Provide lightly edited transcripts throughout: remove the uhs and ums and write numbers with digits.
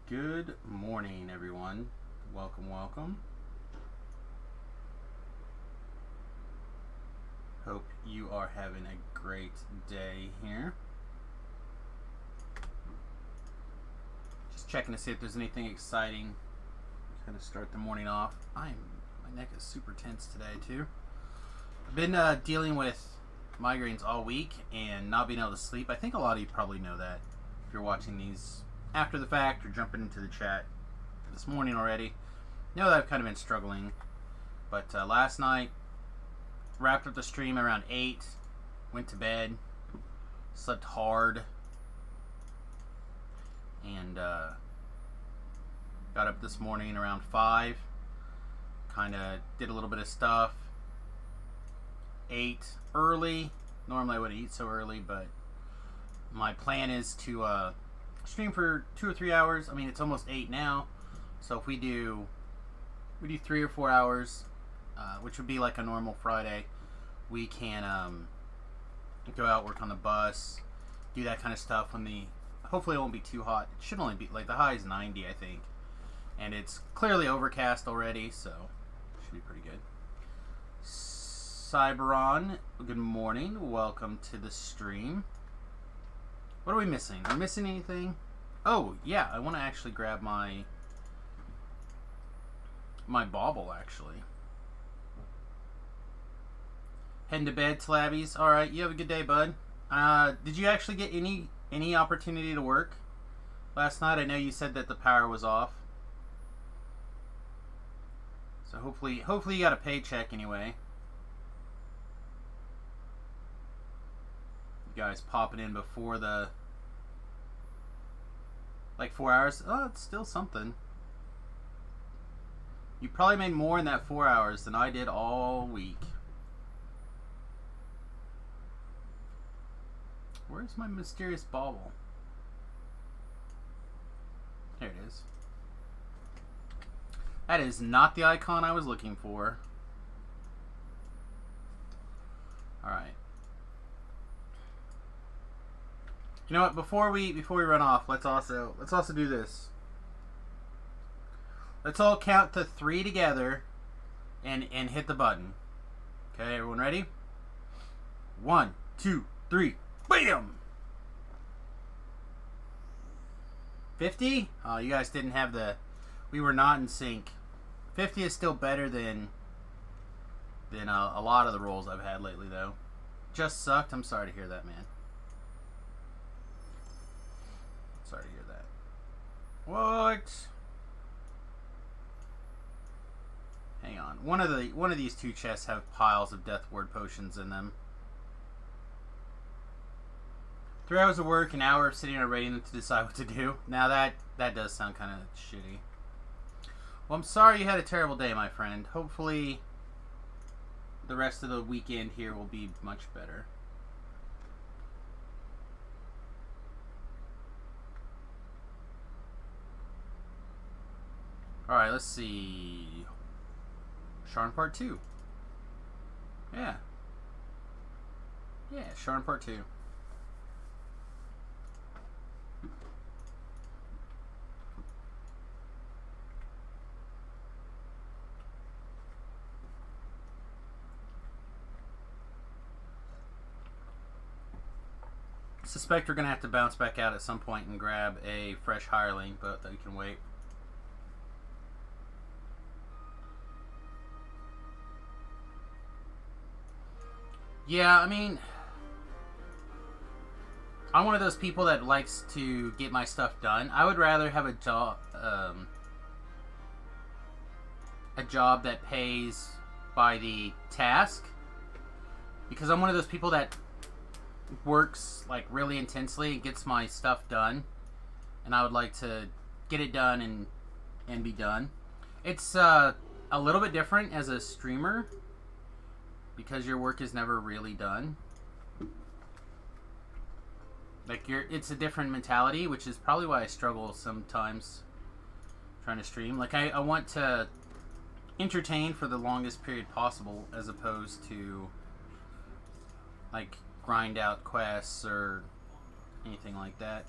Good morning, everyone. Welcome. Hope you are having a great day here. Just checking to see if there's anything exciting. Kind of start the morning off. My neck is super tense today too. I've been dealing with migraines all week and not being able to sleep. I think a lot of you probably know that if you're watching these after the fact or jumping into the chat this morning already. Know that I've kind of been struggling, but last night wrapped up the stream around 8, went to bed, slept hard, and got up this morning around 5, kind of did a little bit of stuff, ate early. Normally I wouldn't eat so early, but my plan is to stream for 2 or 3 hours. I mean, it's almost 8 now, so if we do 3 or 4 hours, which would be like a normal Friday, we can go out, work on the bus, do that kind of stuff when hopefully it won't be too hot. It should only be, like, the high is 90, I think, and it's clearly overcast already, so it should be pretty good. Cyberon, good morning. Welcome to the stream. What are we missing? Are we missing anything? Oh, yeah, I want to actually grab my bauble, actually. Heading to bed, Tlabbies. Alright, you have a good day, bud. Did you actually get any opportunity to work last night? I know you said that the power was off. So hopefully you got a paycheck anyway. You guys popping in before the... like 4 hours? Oh, it's still something. You probably made more in that 4 hours than I did all week. Where's my mysterious bauble? There it is. That is not the icon I was looking for. Alright. You know what? Before we run off, let's also do this. Let's all count to 3 together and hit the button. Okay, everyone ready? 1, 2, 3. Bam! 50? Oh, you guys didn't have we were not in sync. 50 is still better than a lot of the rolls I've had lately, though. Just sucked. I'm sorry to hear that, man. Sorry to hear that. What? Hang on. One of these 2 chests have piles of death ward potions in them. 3 hours of work, an hour of sitting around waiting them to decide what to do. Now that does sound kind of shitty. Well, I'm sorry you had a terrible day, my friend. Hopefully the rest of the weekend here will be much better. Alright, let's see. Sharn Part 2. Yeah. Yeah, Sharn Part 2. Suspect we're going to have to bounce back out at some point and grab a fresh hireling, but that we can wait. Yeah, I mean, I'm one of those people that likes to get my stuff done. I would rather have a job that pays by the task, because I'm one of those people that works like really intensely and gets my stuff done, and I would like to get it done and be done. It's a little bit different as a streamer, because your work is never really done. Like, it's a different mentality, which is probably why I struggle sometimes trying to stream. Like, I want to entertain for the longest period possible, as opposed to like grind out quests or anything like that.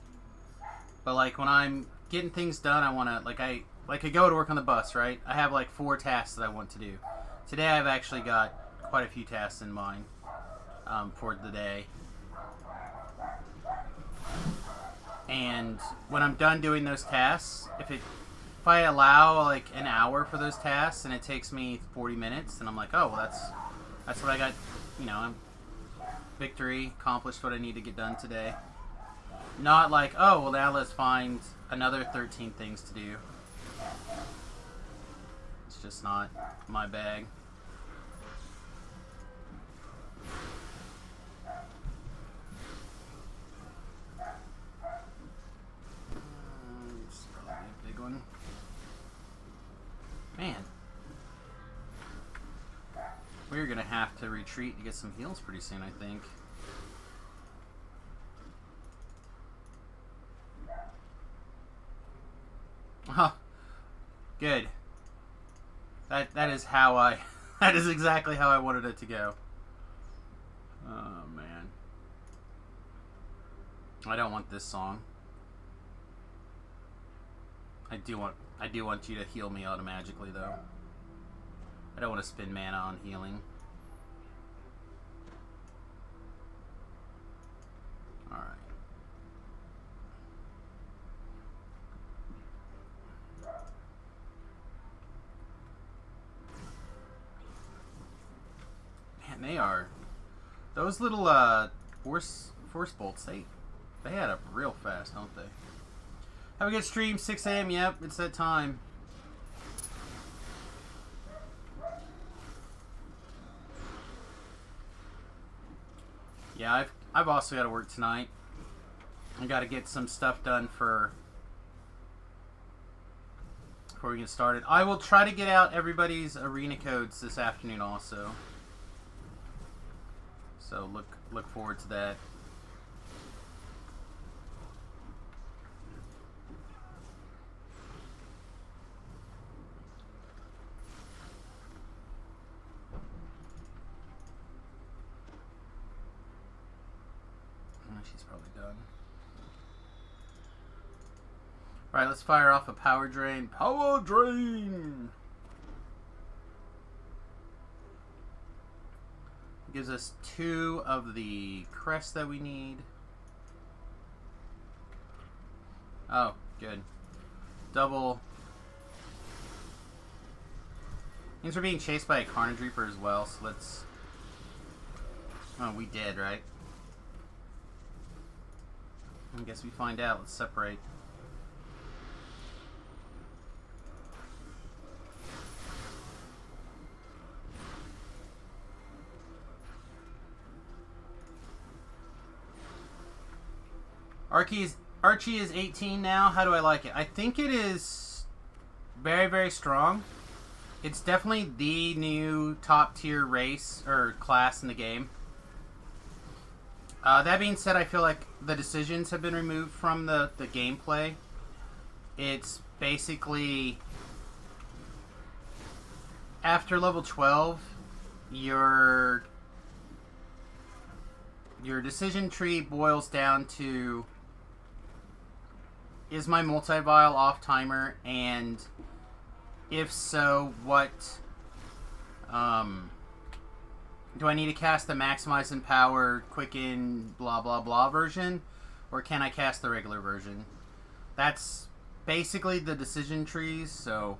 But like when I'm getting things done. I want to like I go to work on the bus, right? I have like 4 tasks that I want to do. Today I've actually got quite a few tasks in mind for the day. And when I'm done doing those tasks, if I allow like an hour for those tasks and it takes me 40 minutes, then I'm like, oh, well, that's what I got. You know, victory, accomplished what I need to get done today. Not like, oh, well, now let's find another 13 things to do. It's just not my bag. It's probably a big one. Man. We're going to have to retreat to get some heals pretty soon, I think. Oh, good. That is how I... That is exactly how I wanted it to go. Oh, man. I don't want this song. I do want you to heal me automatically, though. I don't want to spend mana on healing. Alright. Man, they are... Those little force bolts, they add up real fast, don't they? Have a good stream, 6 a.m. Yep, it's that time. Yeah, I've also got to work tonight. I got to get some stuff done before we get started. I will try to get out everybody's arena codes this afternoon also. So look forward to that. She's probably done. Alright, let's fire off a power drain. Power drain! Gives us 2 of the crests that we need. Oh, good. Double. Means we're being chased by a Carnage Reaper as well, so let's... Oh, we did, right? I guess we find out. Let's separate. Archie is 18 now. How do I like it? I think it is very, very strong. It's definitely the new top tier race or class in the game. That being said, I feel like the decisions have been removed from the gameplay. It's basically after level 12, your decision tree boils down to, is my multi-vial off timer, and if so, what do I need to cast the Maximize in Power, Quicken, blah blah blah version, or can I cast the regular version? That's basically the decision trees. So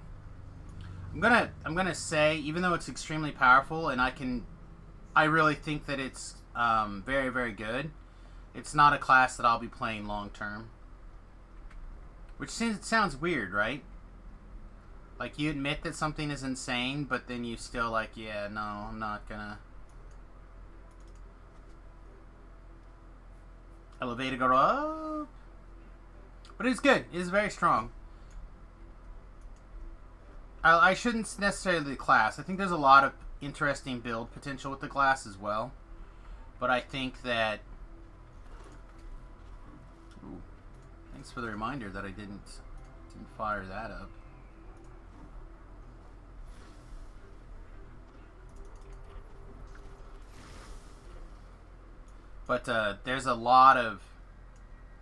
I'm gonna say, even though it's extremely powerful, and I really think that it's very, very good, it's not a class that I'll be playing long term. Which sounds weird, right? Like, you admit that something is insane, but then you still like, yeah, no, I'm not gonna. Elevator go up. But it's good. It is very strong. I shouldn't necessarily the class. I think there's a lot of interesting build potential with the class as well. But I think that... Ooh, thanks for the reminder that I didn't fire that up. But there's a lot of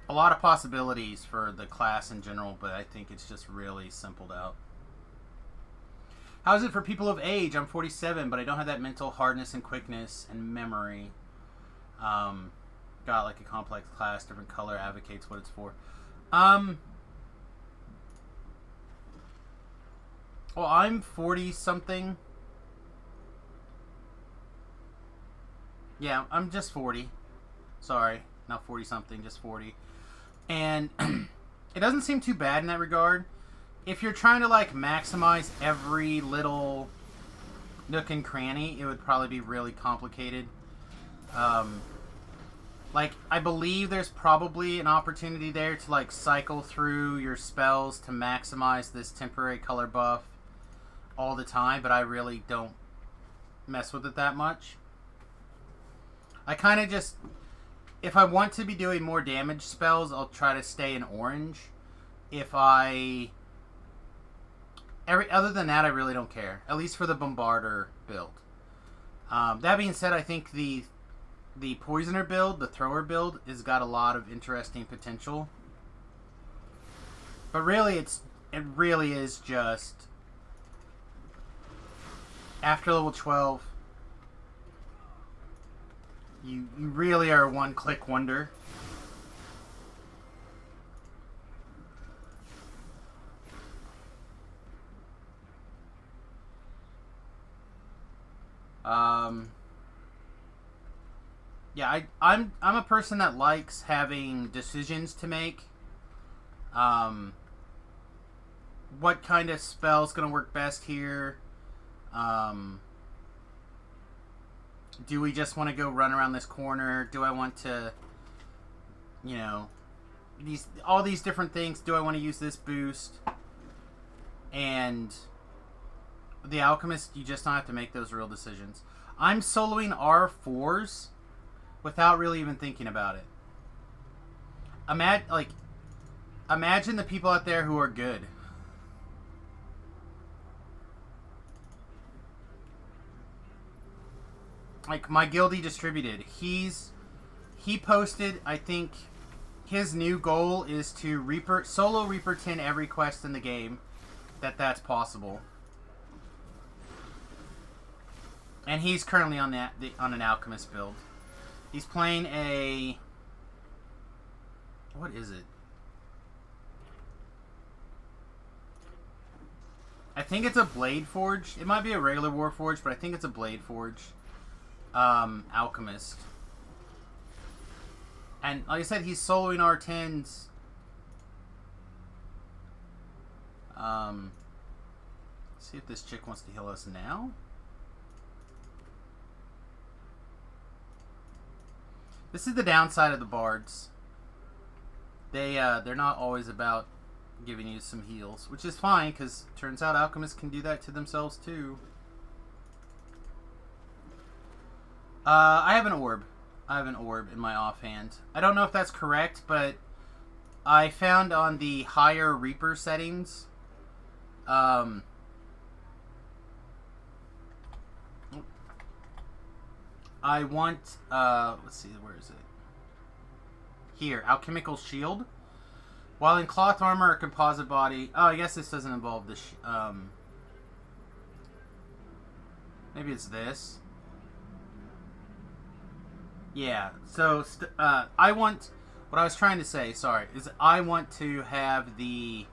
a lot of possibilities for the class in general, but I think it's just really simpled out. How is it for people of age? I'm 47, but I don't have that mental hardness and quickness and memory. Got like a complex class, different color, advocates what it's for. Well, I'm 40 something. Yeah, I'm just 40. Sorry, not 40 something, just 40. And it doesn't seem too bad in that regard. If you're trying to like maximize every little nook and cranny, it would probably be really complicated. Like, I believe there's probably an opportunity there to like cycle through your spells to maximize this temporary color buff all the time, but I really don't mess with it that much. I kind of just, if I want to be doing more damage spells, I'll try to stay in orange. Other than that, I really don't care. At least for the Bombarder build. That being said, I think the Poisoner build, the Thrower build, has got a lot of interesting potential. But really, it really is just after level 12, you really are a one-click wonder. Yeah, I'm a person that likes having decisions to make. What kind of spell's gonna work best here? Do we just want to go run around this corner? Do I want to, you know, all these different things? Do I want to use this boost? And the Alchemist, you just don't have to make those real decisions. I'm soloing R4s without really even thinking about it. Imagine the people out there who are good. Like my guildie distributed, he posted, I think his new goal is to solo Reaper 10 every quest in the game that's possible. And he's currently on an Alchemist build. He's playing a, what is it? I think it's a Blade Forge. It might be a regular Warforge, but I think it's a Blade Forge. Alchemist. And like I said, he's soloing R10s. See if this chick wants to heal us now. This is the downside of the bards. They're not always about giving you some heals, which is fine, because turns out alchemists can do that to themselves too. I have an orb. I have an orb in my offhand. I don't know if that's correct, but I found on the higher Reaper settings, I want, let's see, where is it? Here, Alchemical Shield. While in cloth armor or composite body, oh, I guess this doesn't involve this, maybe it's this. Yeah, so what I was trying to say, sorry, is I want to have the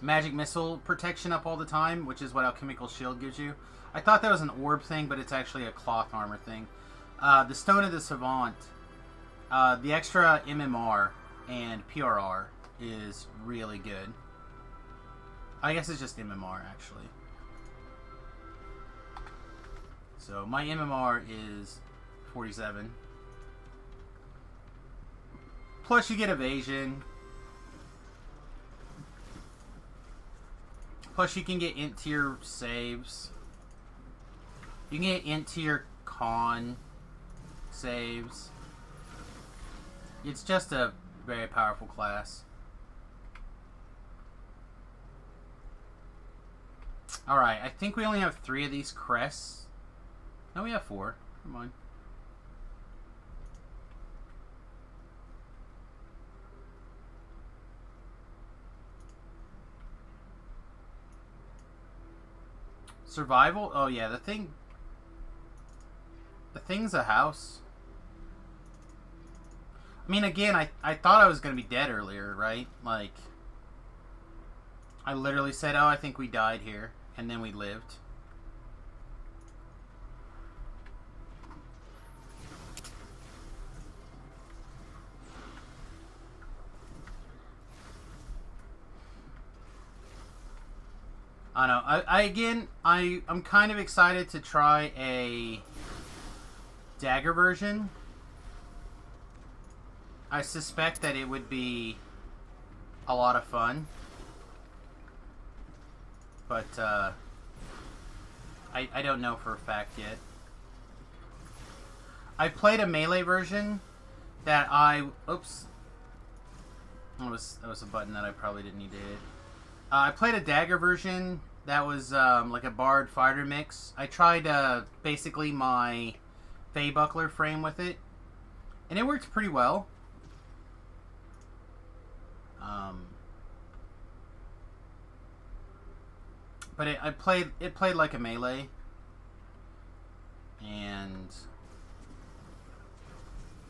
magic missile protection up all the time, which is what Alchemical Shield gives you. I thought that was an orb thing, but it's actually a cloth armor thing. The Stone of the Savant, the extra MMR and PRR is really good. I guess it's just MMR, actually. So my MMR is 47. Plus you get evasion. Plus you can get int tier saves. You can get int tier con saves. It's just a very powerful class. Alright, I think we only have 3 of these crests. No, we have 4. Come on. Survival? Oh yeah, the thing's a house. I mean, again, I thought I was going to be dead earlier, right? Like, I literally said, oh, I think we died here, and then we lived. I don't know. I'm kind of excited to try a dagger version. I suspect that it would be a lot of fun. But, I don't know for a fact yet. I played a melee version that oops. That was a button that I probably didn't need to hit. I played a dagger version that was like a bard fighter mix. I tried basically my Fey Buckler frame with it, and it worked pretty well. But it played like a melee, and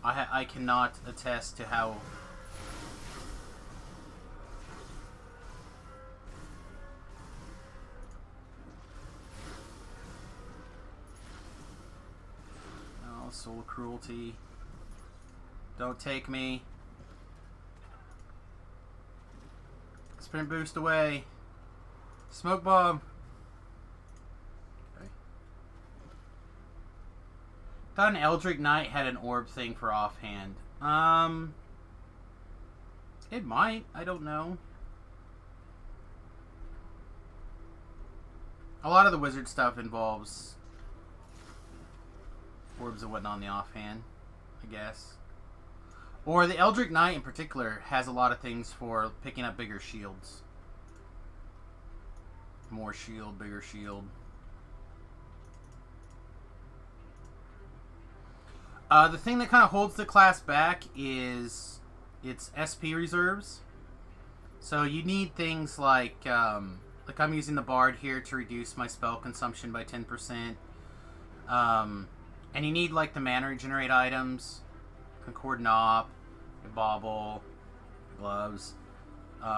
I cannot attest to how. Oh, soul cruelty! Don't take me. Sprint boost away. Smoke bomb. Okay. Thought an Eldritch Knight had an orb thing for offhand. It might. I don't know. A lot of the wizard stuff involves orbs and whatnot on the offhand, I guess. Or the Eldritch Knight in particular has a lot of things for picking up bigger shields. More shield, bigger shield. The thing that kind of holds the class back is its SP reserves. So you need things like I'm using the Bard here to reduce my spell consumption by 10%. And you need like the mana regenerate items, Concord Knop, Bauble, gloves,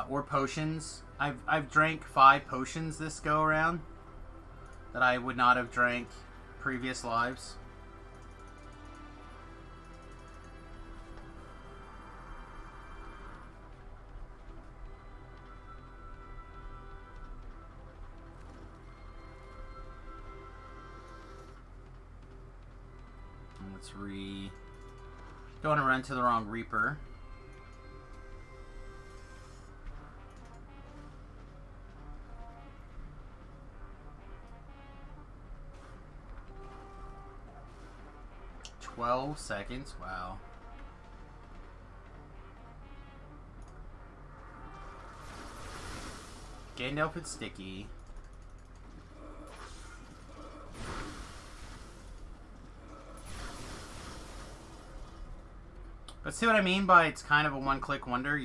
or potions. I've drank 5 potions this go around that I would not have drank previous lives. Let's don't want to run to the wrong Reaper. $12 seconds. Wow. Gandalf is sticky. But see what I mean by it's kind of a one-click wonder.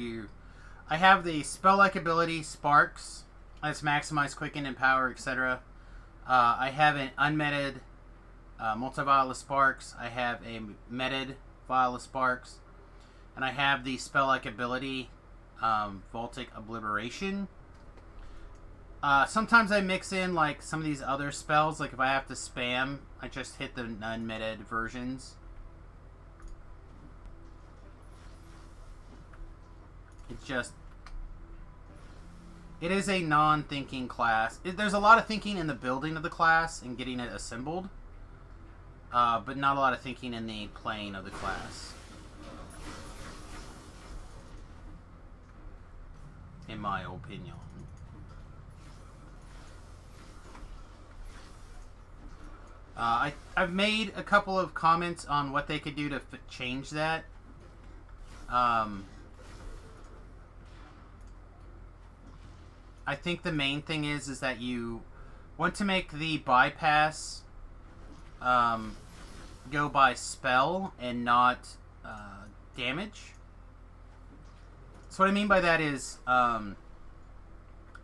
I have the spell-like ability Sparks. Let's maximize quicken and power, etc. I have an unmeted multi-vial of Sparks. I have a meted vial of Sparks. And I have the spell-like ability Voltic Obliteration. Sometimes I mix in like some of these other spells. Like if I have to spam, I just hit the unmeted versions. It is a non-thinking class. There's a lot of thinking in the building of the class and getting it assembled, but not a lot of thinking in the playing of the class, in my opinion. I've made a couple of comments on what they could do to change that. I think the main thing is that you want to make the bypass go by spell and not damage. So what I mean by that is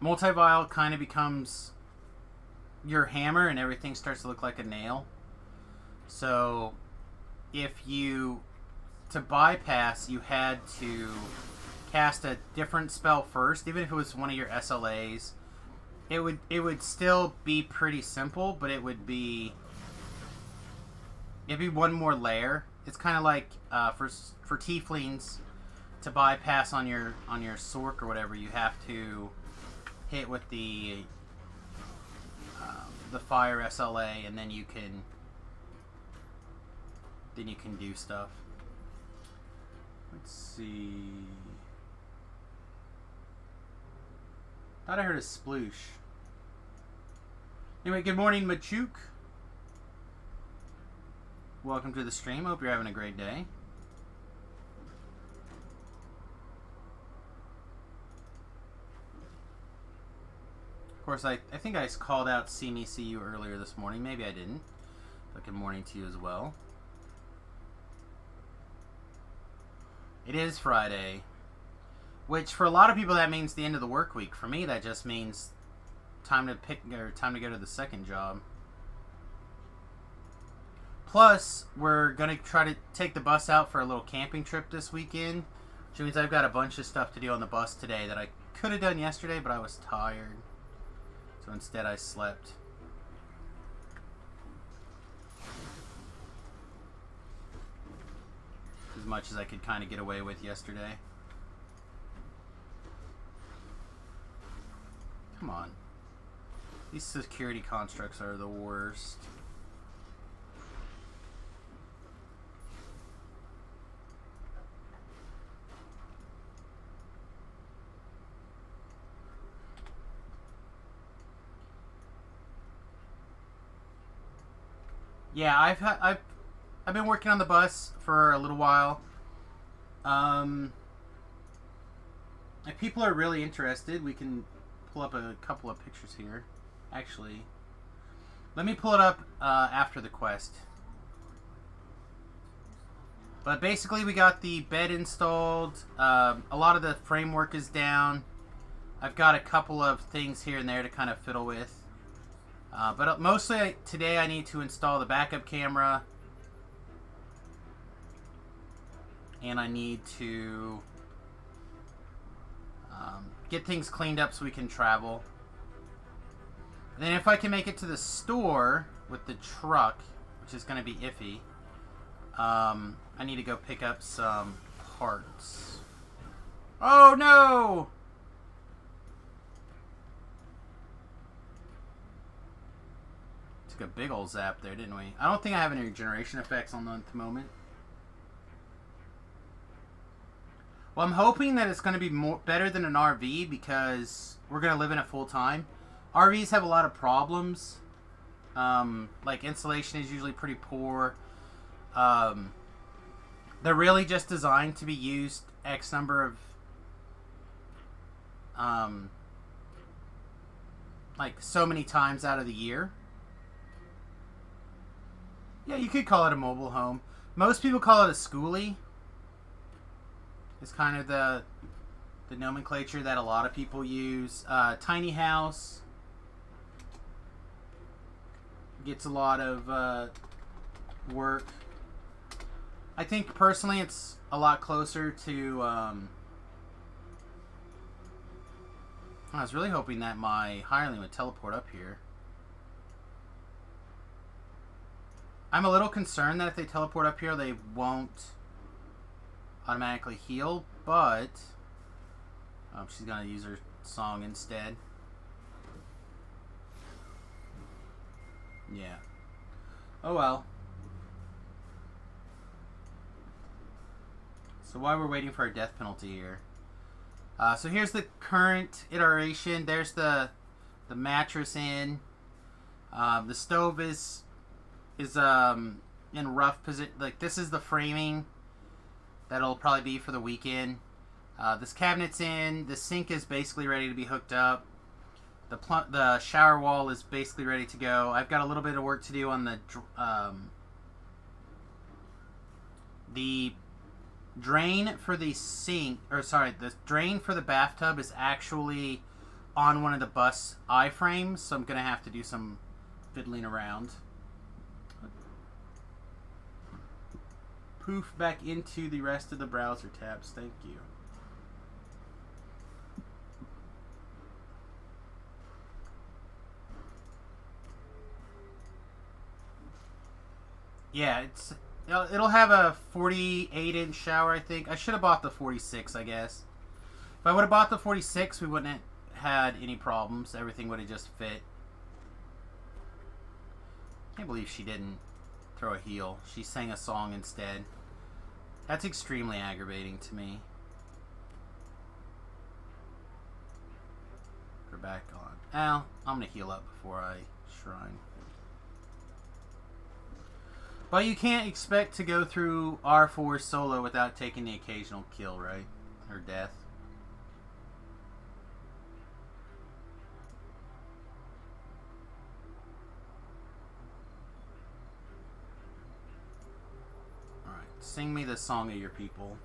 multi-vial kind of becomes your hammer and everything starts to look like a nail. So if you, to bypass, you had to cast a different spell first, even if it was one of your SLAs, it would still be pretty simple, but it'd be one more layer. It's kind of like for tieflings, to bypass on your Sork or whatever, you have to hit with the fire SLA, and then you can do stuff. Let's see. Thought I heard a sploosh. Anyway, good morning, Machuk. Welcome to the stream. Hope you're having a great day. Of course, I think I called out See Me, See You earlier this morning. Maybe I didn't. But good morning to you as well. It is Friday, which for a lot of people that means the end of the work week. For me, that just means time to go to the second job. Plus, we're gonna try to take the bus out for a little camping trip this weekend, which means I've got a bunch of stuff to do on the bus today that I could have done yesterday, but I was tired, so instead I slept. As much as I could kind of get away with yesterday. Come on. These security constructs are the worst. Yeah, I've been working on the bus for a little while. If people are really interested, we can pull up a couple of pictures here. Actually, let me pull it up after the quest. But basically, we got the bed installed. A lot of the framework is down. I've got a couple of things here and there to kind of fiddle with. But mostly today I need to install the backup camera. And I need to get things cleaned up so we can travel. And then if I can make it to the store with the truck, which is going to be iffy, I need to go pick up some parts. Oh no! Took a big old zap there, didn't we? I don't think I have any regeneration effects on at the moment. Well, I'm hoping that it's going to be better than an RV because we're going to live in it full time. RVs have a lot of problems. Like insulation is usually pretty poor. They're really just designed to be used X number of like so many times out of the year. Yeah, you could call it a mobile home. Most people call it a schoolie. It's kind of the nomenclature that a lot of people use. Tiny house gets a lot of work. I think personally it's a lot closer to I was really hoping that my hireling would teleport up here. I'm a little concerned that if they teleport up here they won't automatically heal, but she's gonna use her song instead. Yeah. Oh well. So while we're waiting for a death penalty here, so here's the current iteration. There's the mattress in. The stove is in rough position. Like this is the framing that'll probably be for the weekend. This cabinet's in. The sink is basically ready to be hooked up. The shower wall is basically ready to go. I've got a little bit of work to do on the drain for the sink, or sorry, the drain for the bathtub is actually on one of the bus iframes, so I'm gonna have to do some fiddling around. Poof back into the rest of the browser tabs. Thank you. Yeah, it'll have a 48-inch shower, I think. I should have bought the 46, I guess. If I would have bought the 46, we wouldn't have had any problems. Everything would have just fit. Can't believe she didn't throw a heel. She sang a song instead. That's extremely aggravating to me. Put her back on. Well, I'm going to heal up before I shrine. But you can't expect to go through R4 solo without taking the occasional kill, right? Or death. Alright, sing me the song of your people.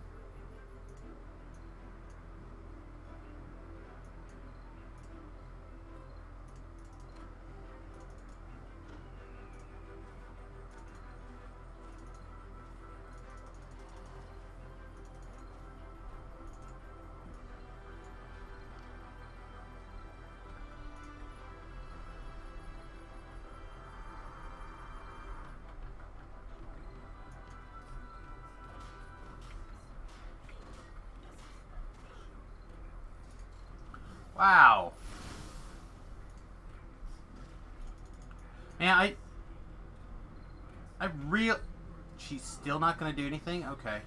Wow. Man, she's still not going to do anything? Okay.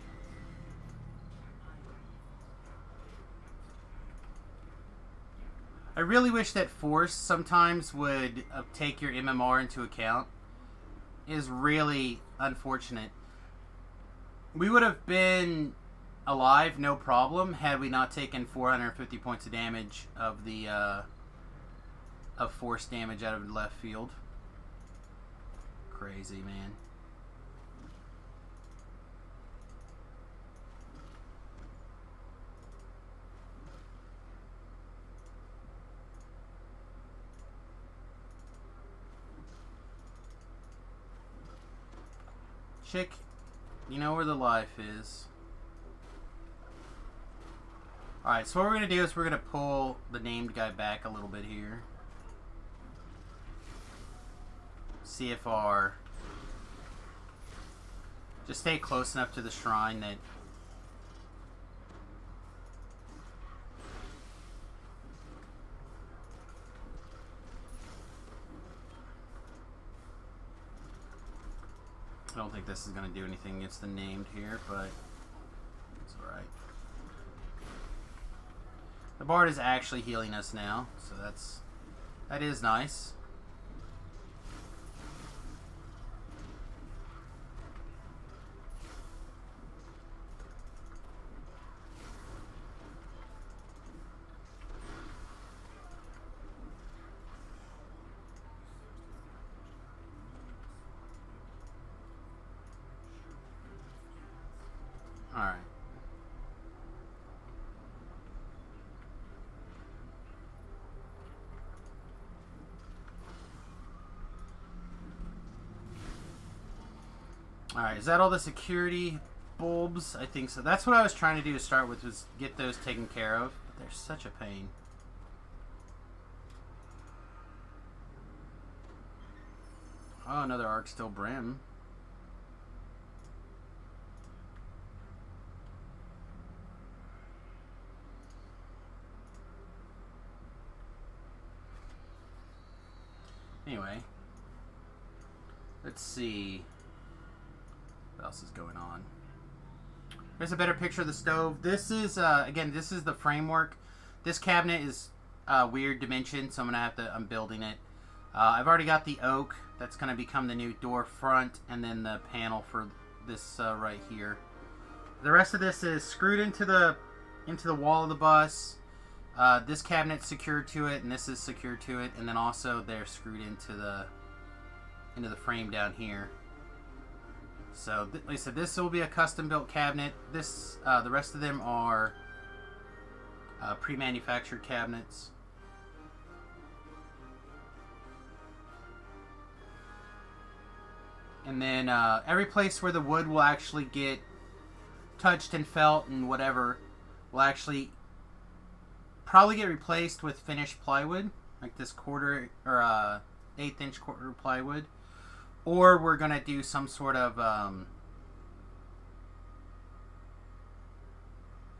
I really wish that Force sometimes would take your MMR into account. It is really unfortunate. We would have been alive, no problem, had we not taken 450 points of damage of the of Force damage out of left field. Crazy, man. Chick, you know where the life is. Alright, so what we're going to do is we're going to pull the named guy back a little bit here. CFR. Just stay close enough to the shrine that... I don't think this is going to do anything against the named here, but it's alright. The Bard is actually healing us now, so that is nice. Alright. Alright, is that all the security bulbs? I think so. That's what I was trying to do to start with, was get those taken care of. But they're such a pain. Oh, another Arc Still Brim. Anyway, let's see what else is going on. Here's a better picture of the stove. This is, again, this is the framework. This cabinet is weird dimension, so I'm building it. I've already got the oak. That's going to become the new door front, and then the panel for this right here. The rest of this is screwed into the wall of the bus. This cabinet's secured to it, and this is secured to it, and then also they're screwed into the frame down here. So, like I said, this will be a custom-built cabinet. This, the rest of them are pre-manufactured cabinets. And then every place where the wood will actually get touched and felt and whatever will actually probably get replaced with finished plywood, like this quarter or 1/8 inch quarter plywood, or we're gonna do some sort of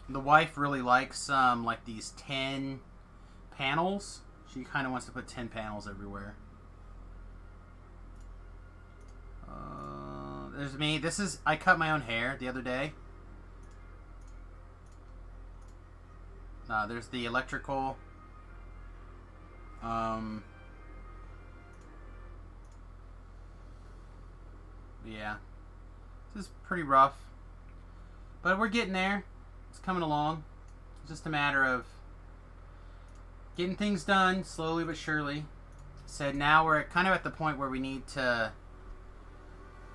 the wife really likes like these 10 panels. She kind of wants to put 10 panels everywhere. There's me. I cut my own hair the other day. There's the electrical. Yeah. This is pretty rough. But we're getting there. It's coming along. It's just a matter of getting things done slowly but surely. So now we're kind of at the point where we need to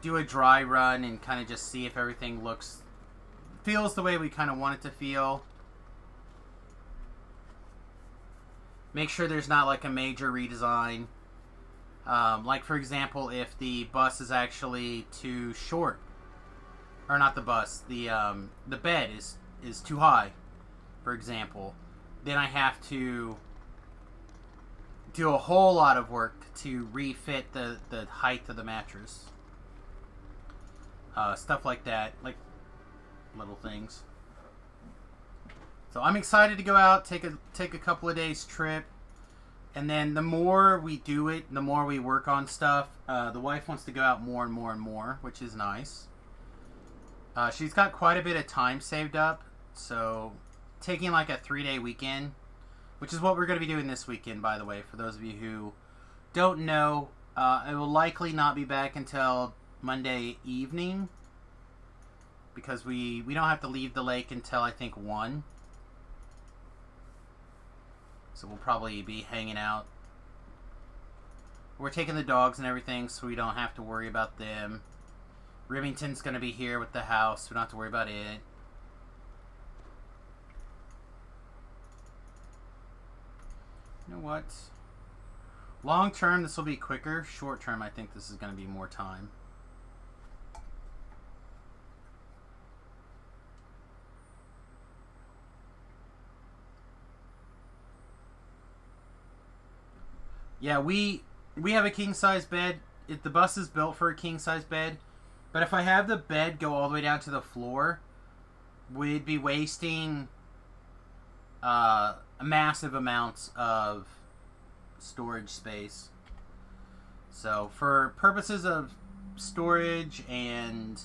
do a dry run and kind of just see if everything feels the way we kind of want it to feel. Make sure there's not like a major redesign. Like for example, if the bus is actually too short, or not the bus, the bed is too high, for example, then I have to do a whole lot of work to refit the height of the mattress. Stuff like that, like little things. So I'm excited to go out, take a couple of days trip, and then the more we do it, the more we work on stuff. The wife wants to go out more and more and more, which is nice. She's got quite a bit of time saved up, so taking like a 3-day weekend, which is what we're going to be doing this weekend, by the way, for those of you who don't know. I will likely not be back until Monday evening, because we don't have to leave the lake until I think 1. So we'll probably be hanging out. We're taking the dogs and everything, so we don't have to worry about them. Remington's going to be here with the house. We don't have to worry about it. You know what? Long term, this will be quicker. Short term, I think this is going to be more time. Yeah, we have a king-size bed. The bus is built for a king-size bed. But if I have the bed go all the way down to the floor, we'd be wasting massive amounts of storage space. So for purposes of storage and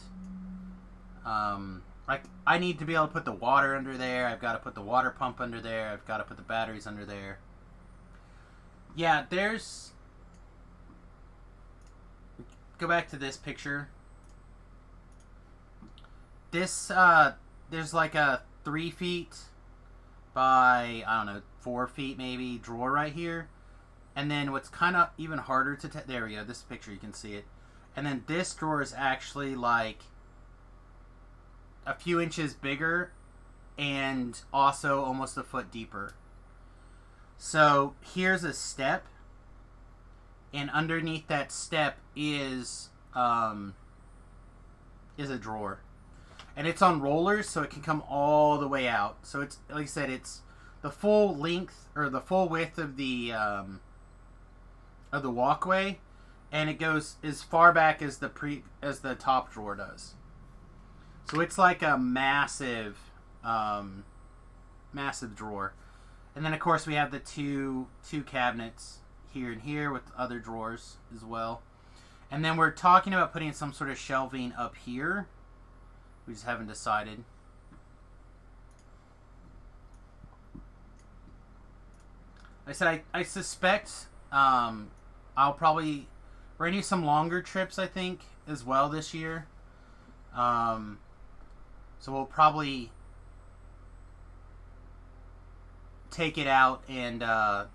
like I need to be able to put the water under there. I've got to put the water pump under there. I've got to put the batteries under there. Yeah, go back to this picture. This, there's like a 3 feet by, I don't know, 4 feet maybe drawer right here. And then what's kind of even harder to, there we go, this picture, you can see it. And then this drawer is actually like a few inches bigger and also almost a foot deeper. So here's a step, and underneath that step is a drawer, and it's on rollers, so it can come all the way out. So it's, like I said, it's the full length or the full width of the walkway, and it goes as far back as the top drawer does. So it's like a massive drawer. And then, of course, we have the two cabinets here and here with other drawers as well. And then we're talking about putting some sort of shelving up here. We just haven't decided. Like I said, I suspect we're going to do some longer trips, I think, as well this year. So we'll probably take it out and like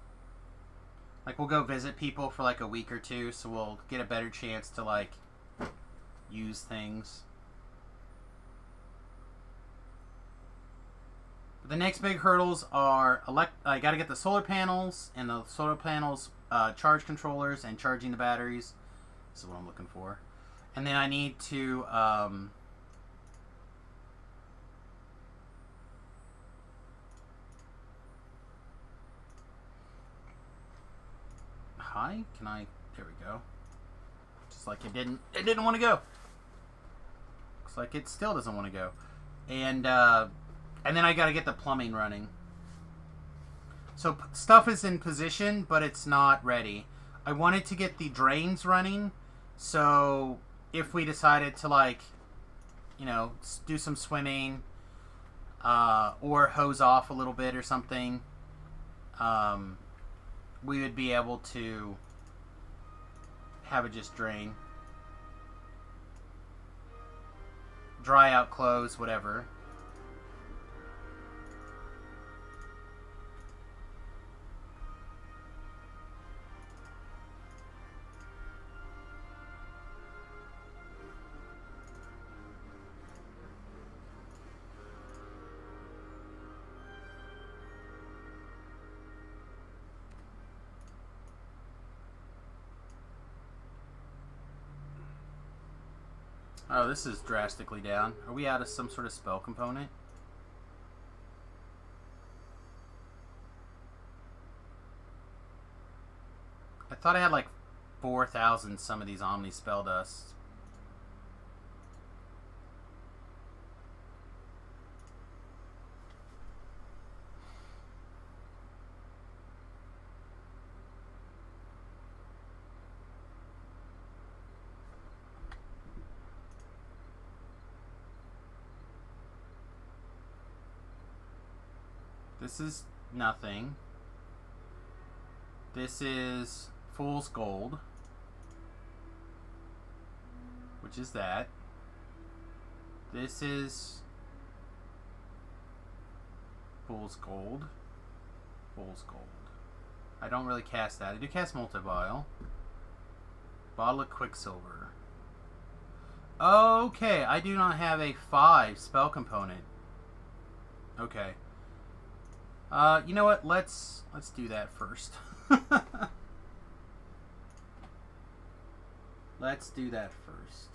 we'll go visit people for like a week or two, so we'll get a better chance to like use things. But the next big hurdles are I got to get the solar panels, and the solar panels charge controllers and charging the batteries. This is what I'm looking for. And then I need to... hi? Can I... There we go. Just like it didn't want to go. Looks like it still doesn't want to go. And then I gotta get the plumbing running. So stuff is in position, but it's not ready. I wanted to get the drains running, so if we decided to, like, you know, do some swimming, or hose off a little bit or something, we would be able to have it just drain. Dry out clothes, whatever. Oh, this is drastically down. Are we out of some sort of spell component? I thought I had like 4,000 some of these Omni spell dusts. This is nothing. This is Fool's Gold, which is that. This is Fool's Gold. Fool's Gold. I don't really cast that. I do cast Multi-Vial. Bottle of Quicksilver. Okay, I do not have a 5 spell component. Okay. You know what? Let's do that first. Let's do that first.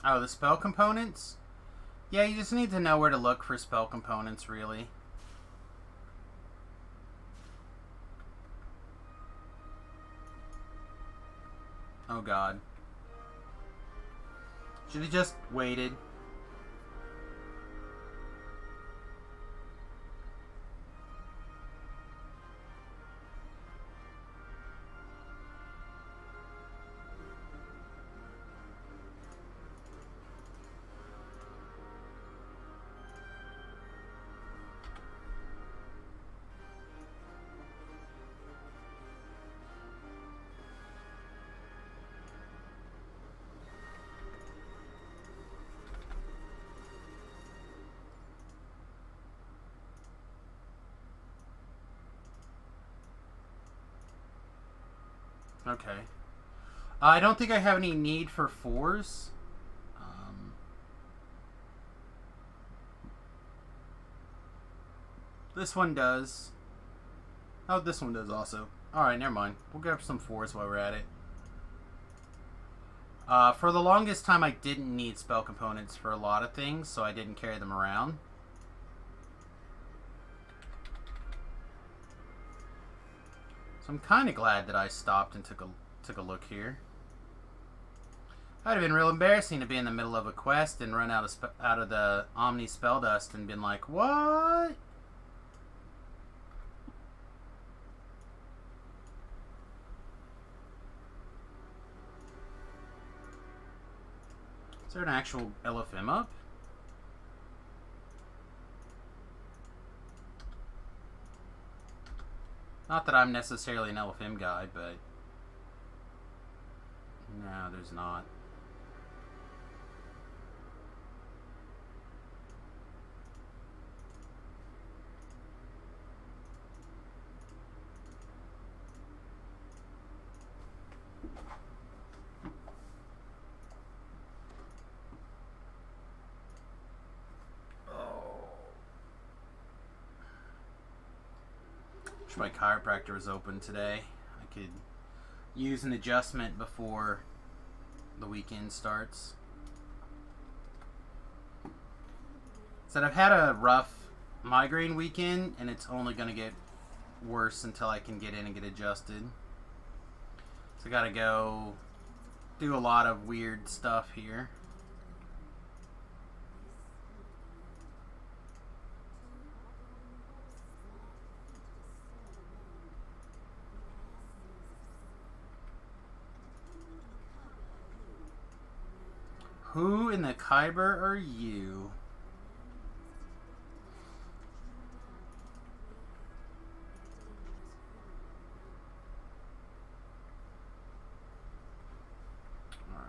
Oh, the spell components? Yeah, you just need to know where to look for spell components, really. Oh god. Should have just waited. Okay. I don't think I have any need for 4s. This one does. Oh, this one does also. Alright, never mind. We'll grab some 4s while we're at it. For the longest time, I didn't need spell components for a lot of things, so I didn't carry them around. So I'm kind of glad that I stopped and took a look here. That'd have been real embarrassing to be in the middle of a quest and run out of the Omni spell dust and been like, what? Is there an actual LFM up? Not that I'm necessarily an LFM guy, but... no, there's not. Wish my chiropractor was open today. I could use an adjustment before the weekend starts. Said I've had a rough migraine weekend, and it's only going to get worse until I can get in and get adjusted. So I got to go do a lot of weird stuff here. Who in the Kyber are you? Alright.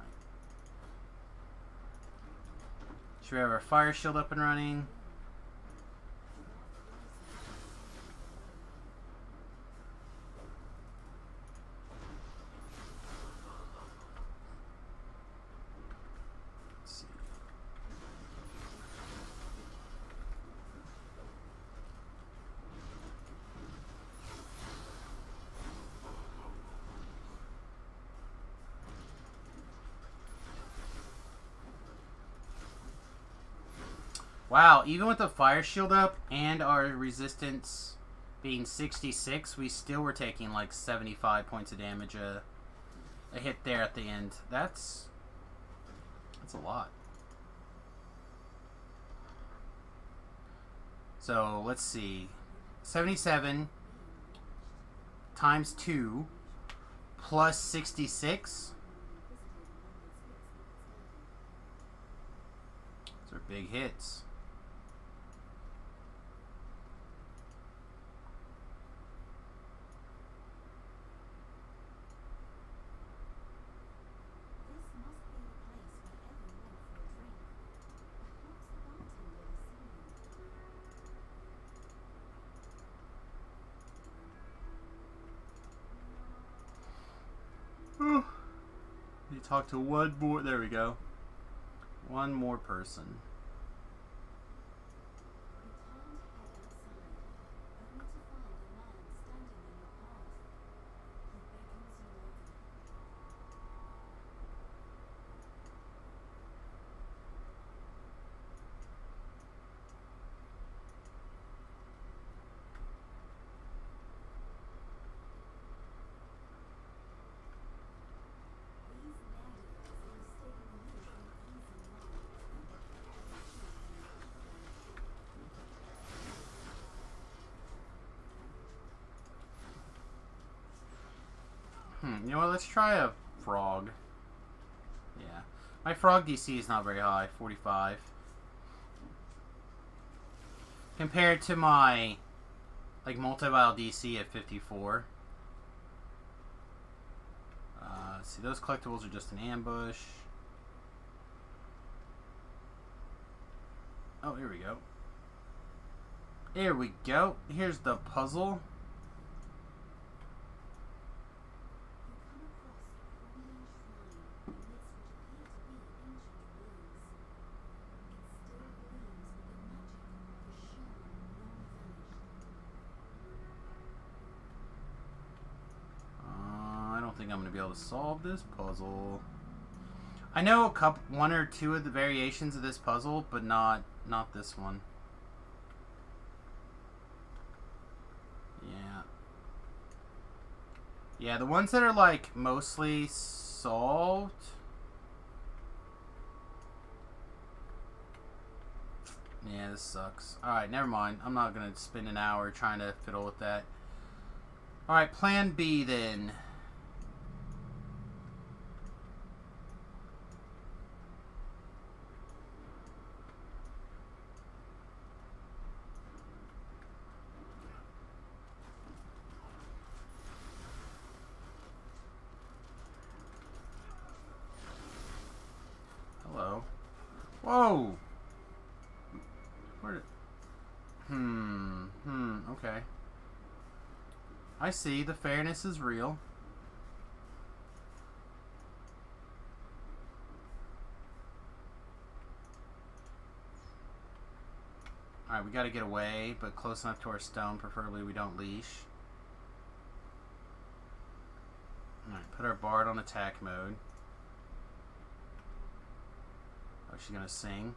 Should we have our fire shield up and running? Wow, even with the fire shield up and our resistance being 66, we still were taking like 75 points of damage a hit there at the end. That's a lot. So let's see. 77 times 2 plus 66. Those are big hits. Need to talk to one more. There we go. One more person. You know what? Let's try a frog. Yeah. My frog DC is not very high. 45. Compared to my multi-bile DC at 54. See, those collectibles are just an ambush. Oh, here we go. Here we go. Here's the puzzle. I'm going to be able to solve this puzzle. I know one or two of the variations of this puzzle, but not this one. Yeah. Yeah, the ones that are like mostly solved. Yeah, this sucks. Alright, never mind. I'm not going to spend an hour trying to fiddle with that. Alright, plan B then. Hello. Whoa! Where did... okay. I see. The fairness is real. Alright, we gotta get away, but close enough to our stone. Preferably we don't leash. Put our bard on attack mode. Oh, she's gonna sing.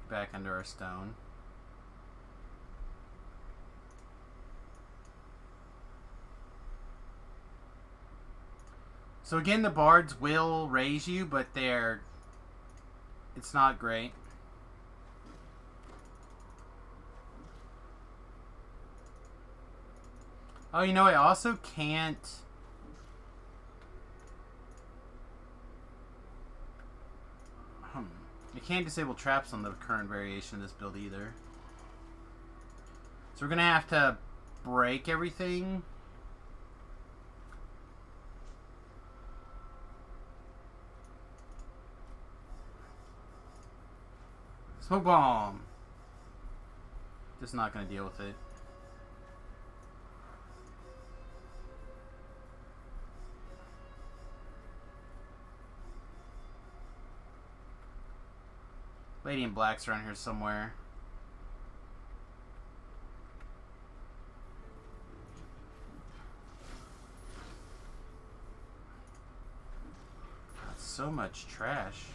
Back under our stone. So again, the bards will raise you, but it's not great. Oh, you know, I also can't... I can't disable traps on the current variation of this build either. So we're going to have to break everything. Smoke bomb. Just not going to deal with it. Lady in Black's around here somewhere. Got so much trash.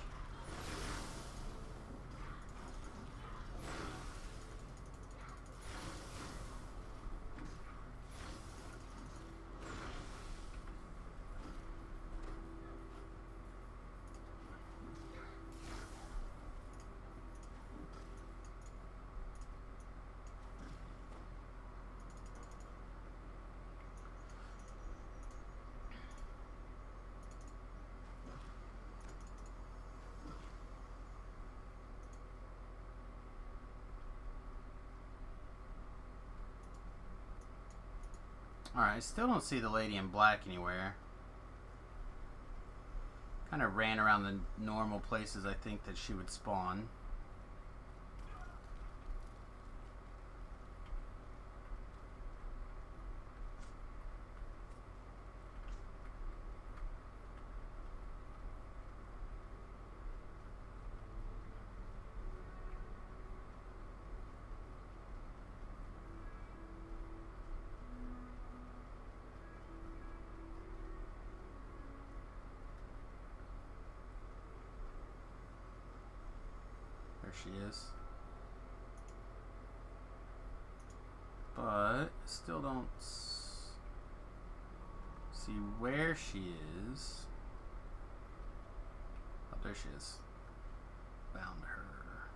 Alright, I still don't see the Lady in Black anywhere. Kind of ran around the normal places I think that she would spawn. She is, but still don't see where she is. Oh, there she is. Found her.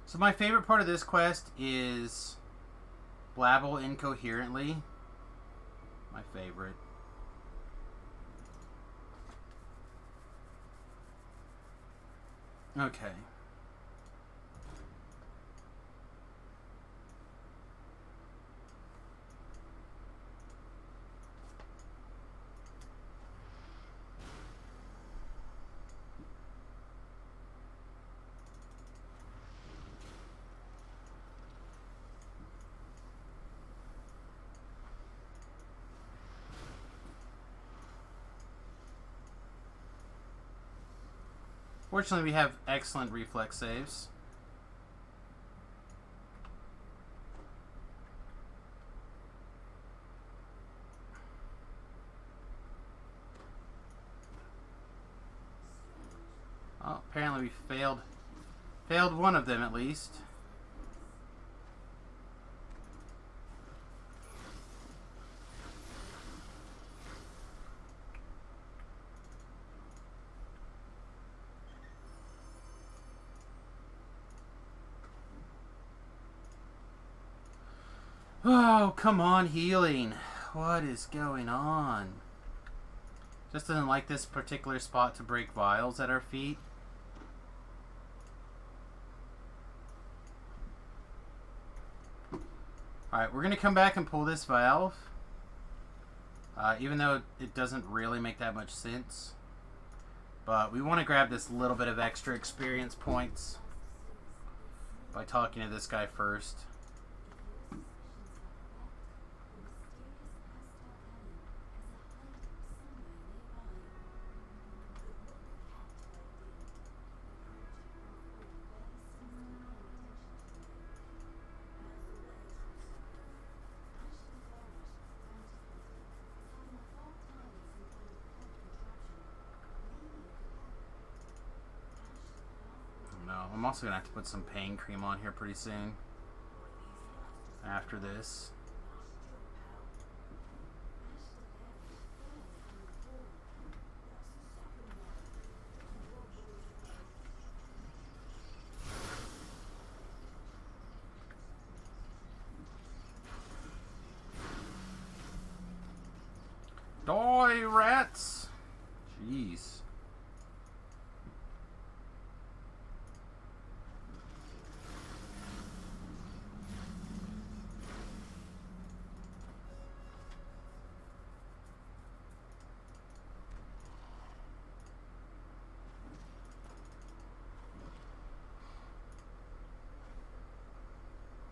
So my favorite part of this quest is blabble incoherently. My favorite. Okay. Fortunately, we have excellent reflex saves. Oh, apparently we failed one of them at least. Oh, come on, healing. What is going on? Just doesn't like this particular spot to break vials at our feet. Alright, we're going to come back and pull this valve. Even though it doesn't really make that much sense. But we want to grab this little bit of extra experience points by talking to this guy first. I'm also going to have to put some pain cream on here pretty soon. After this. Die, rats! Jeez.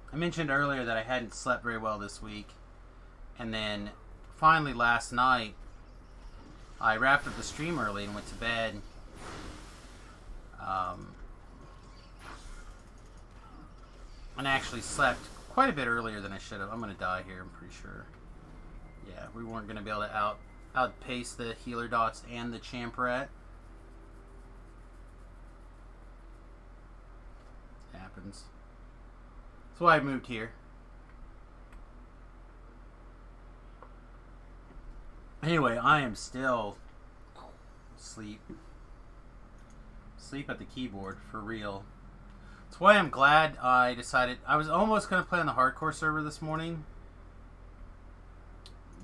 I mentioned earlier that I hadn't slept very well this week, and then finally last night I wrapped up the stream early and went to bed. And I actually slept quite a bit earlier than I should have. I'm going to die here, I'm pretty sure. Yeah, we weren't going to be able to outpace the healer dots and the champ rat. Happens. That's why I moved here. Anyway, I am still asleep. Sleep at the keyboard, for real. That's why I'm glad I decided... I was almost going to play on the hardcore server this morning.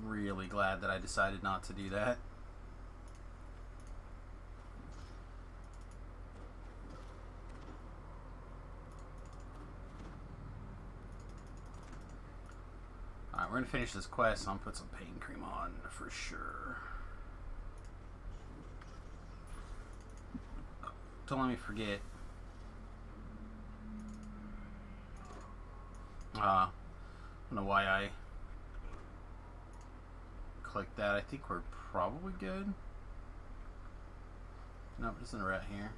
Really glad that I decided not to do that. Alright, we're going to finish this quest, so I'm going to put some pain cream on for sure. Don't let me forget. I don't know why I clicked that. I think we're probably good. Nope, there's a rat here.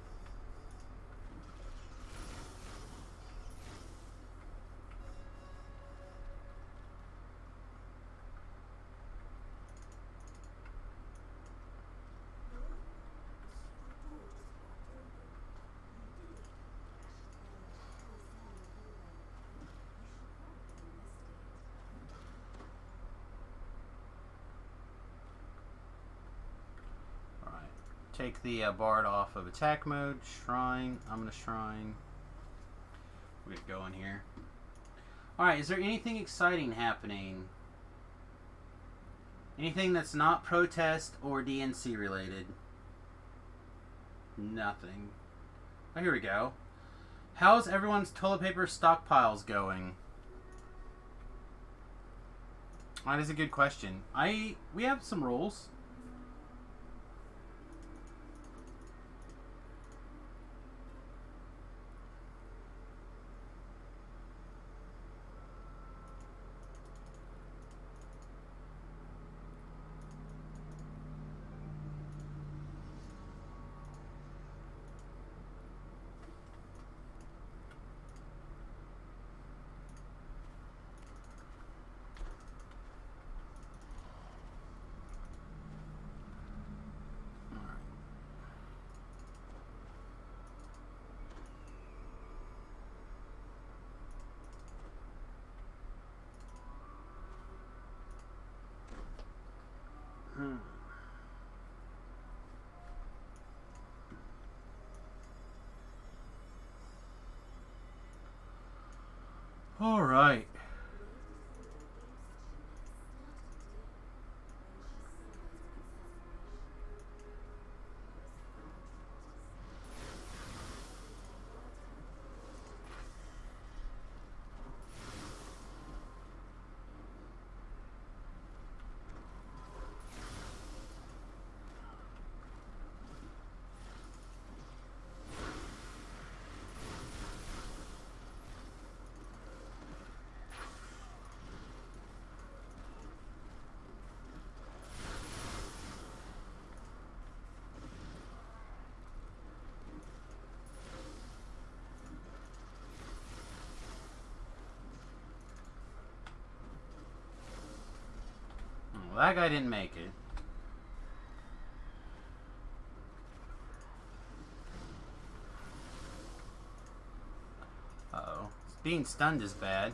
Take the bard off of attack mode. Shrine. I'm going to shrine. We'll get going here. Alright, is there anything exciting happening? Anything that's not protest or DNC related? Nothing. Oh, here we go. How's everyone's toilet paper stockpiles going? That is a good question. We have some rules. All right. Well, that guy didn't make it. being stunned is bad.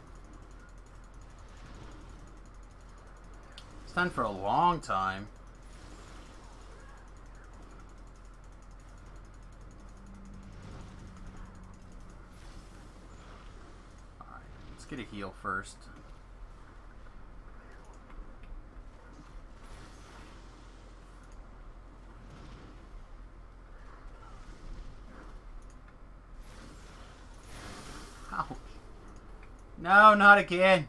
Stunned for a long time. Alright, let's get a heal first. Ouch. No, not again.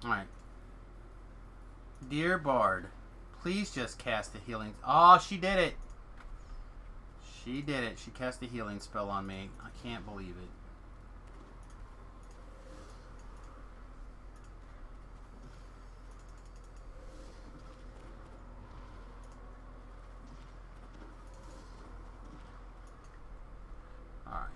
Alright. Dear Bard, please just cast a healing... Oh, she did it! She did it. She cast a healing spell on me. I can't believe it. Alright.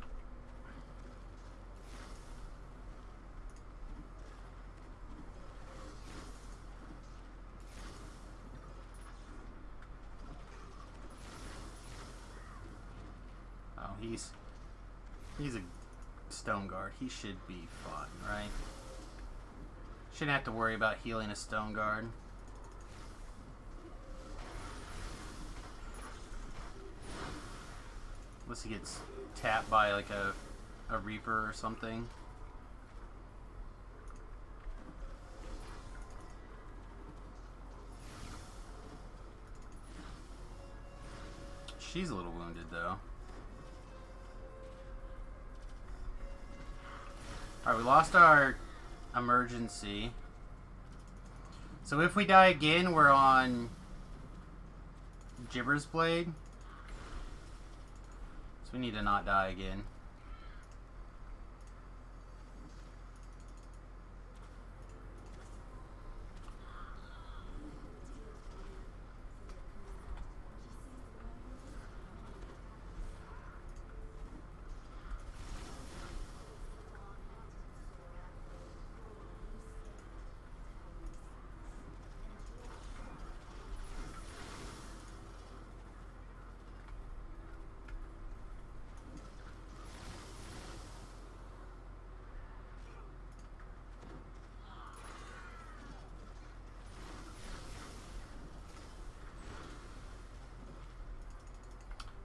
He's a stone guard. He should be fine, right? Shouldn't have to worry about healing a stone guard. Unless he gets tapped by like a reaper or something. She's a little wounded though. Alright, we lost our emergency. So if we die again, we're on Gibber's Blade. So we need to not die again.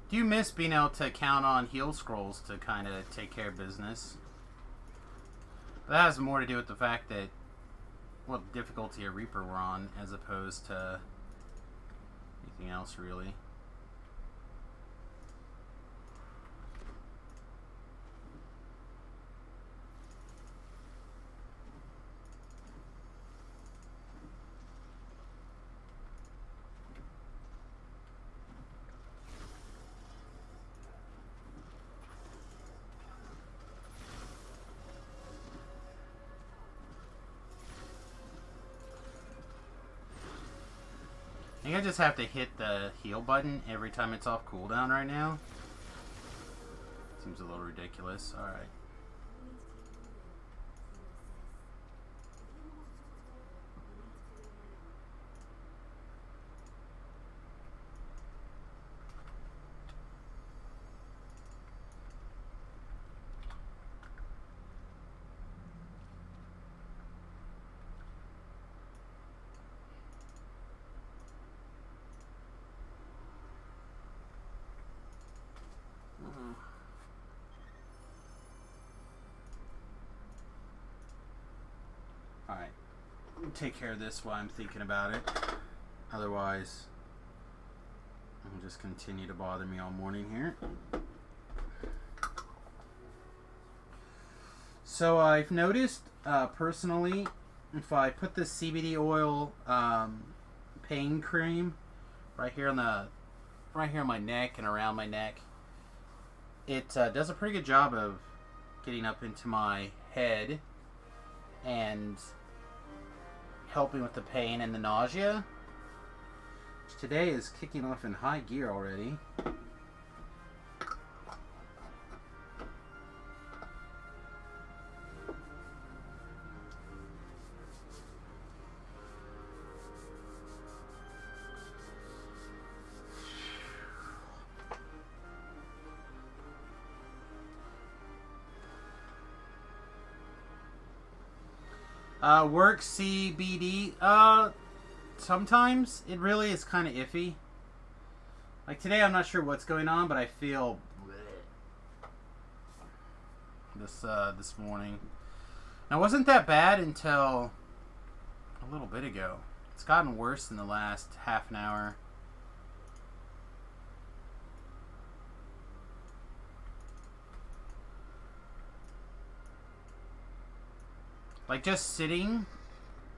Do you miss being able to count on heal scrolls to kind of take care of business? That has more to do with the fact that what difficulty a Reaper we're on as opposed to anything else really. I think I just have to hit the heal button every time it's off cooldown right now. Seems a little ridiculous. Alright. Alright. Take care of this while I'm thinking about it. Otherwise, it'll just continue to bother me all morning here. So I've noticed, personally, if I put the CBD oil pain cream right here on my neck and around my neck, it does a pretty good job of getting up into my head and helping with the pain and the nausea, which today is kicking off in high gear already. Work CBD. Sometimes it really is kind of iffy. Like today, I'm not sure what's going on, but I feel this morning. Now, it wasn't that bad until a little bit ago. It's gotten worse in the last half an hour. Like just sitting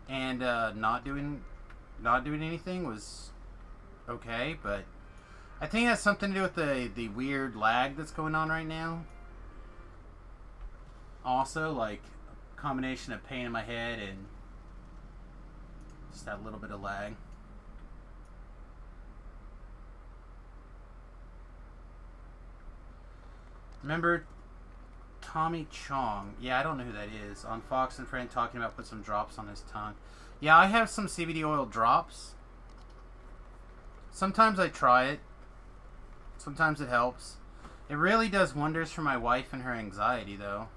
and not doing anything was okay, but I think that's something to do with the weird lag that's going on right now. Also, like a combination of pain in my head and just that little bit of lag. Remember Tommy Chong? Yeah, I don't know who that is. On Fox and Friend talking about put some drops on his tongue. Yeah, I have some CBD oil drops. Sometimes I try it. Sometimes it helps. It really does wonders for my wife and her anxiety, though.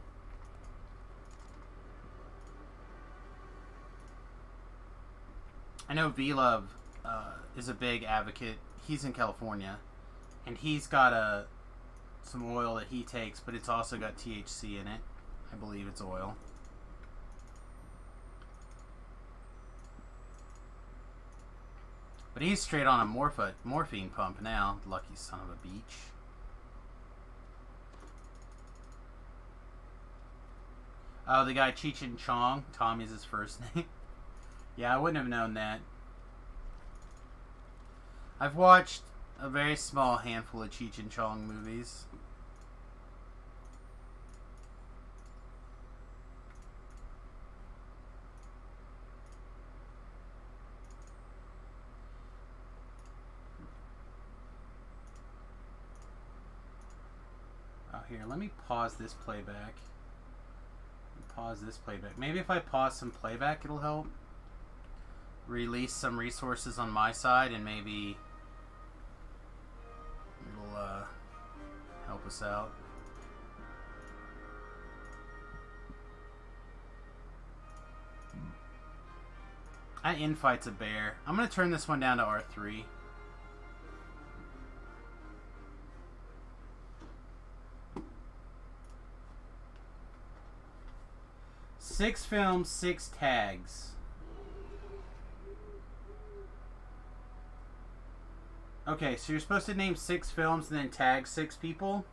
I know V-Love is a big advocate. He's in California, and he's got some oil that he takes, but it's also got THC in it. I believe it's oil. But he's straight on a morphine pump now. Lucky son of a beach. Oh, the guy Cheech and Chong. Tommy's his first name. Yeah, I wouldn't have known that. I've watched a very small handful of Cheech and Chong movies. Oh, here, let me pause this playback. Maybe if I pause some playback, it'll help. Release some resources on my side, and maybe it'll help us out. That infight's a bear. I'm gonna turn this one down to R3. Six films, 6 tags. Okay, so you're supposed to name 6 films and then tag 6 people?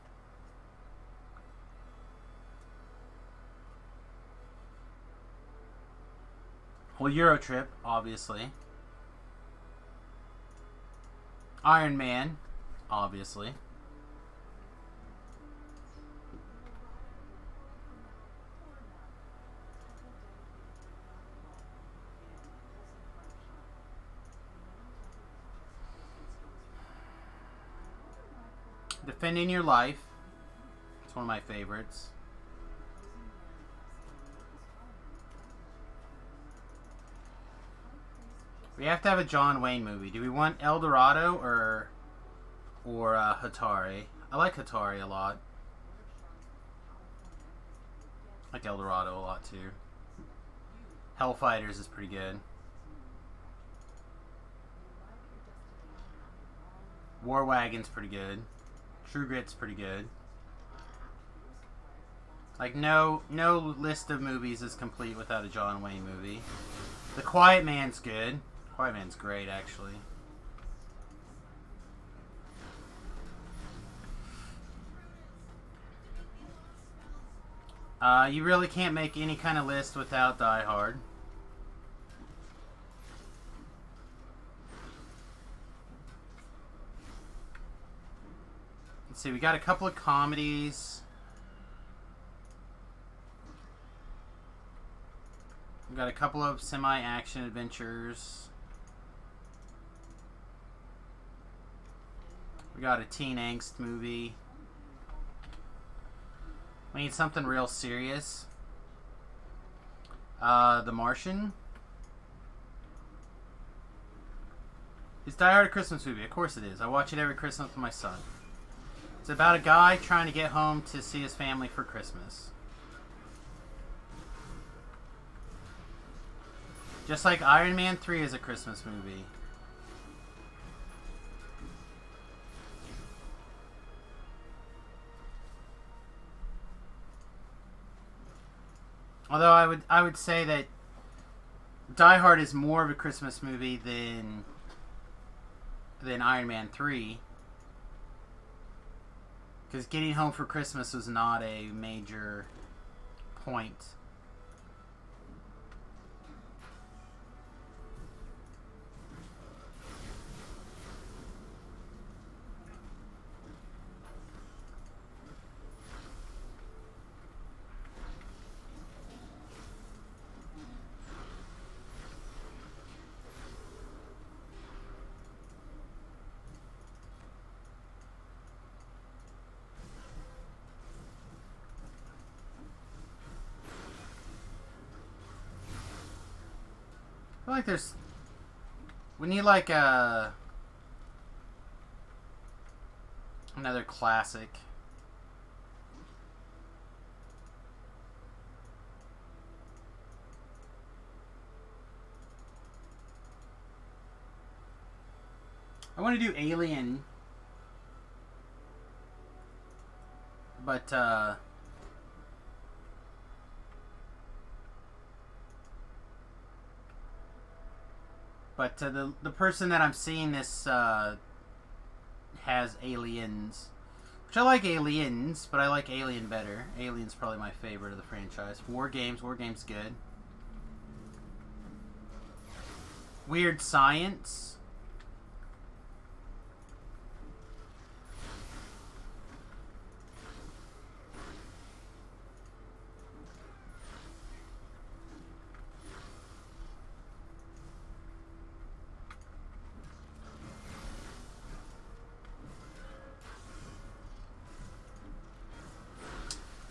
Well, Eurotrip, obviously. Iron Man, obviously. Defending Your Life. It's one of my favorites. We have to have a John Wayne movie. Do we want El Dorado or Hatari? I like Hatari a lot. I like El Dorado a lot too. Hellfighters is pretty good. War Wagon's pretty good. True Grit's pretty good. Like no list of movies is complete without a John Wayne movie. The Quiet Man's good. Quiet Man's great, actually. You really can't make any kind of list without Die Hard. Let's see, we got a couple of comedies. We got a couple of semi-action adventures. We got a teen angst movie. We need something real serious. The Martian. Is Die Hard a Christmas movie? Of course it is. I watch it every Christmas with my son. It's about a guy trying to get home to see his family for Christmas. Just like Iron Man 3 is a Christmas movie. Although I would say that Die Hard is more of a Christmas movie than Iron Man 3. Because getting home for Christmas was not a major point. I feel like there's... We need like another classic. I want to do Alien. But the person that I'm seeing this has Aliens, which I like Aliens, but I like Alien better. Alien's probably my favorite of the franchise. War Games good. Weird Science.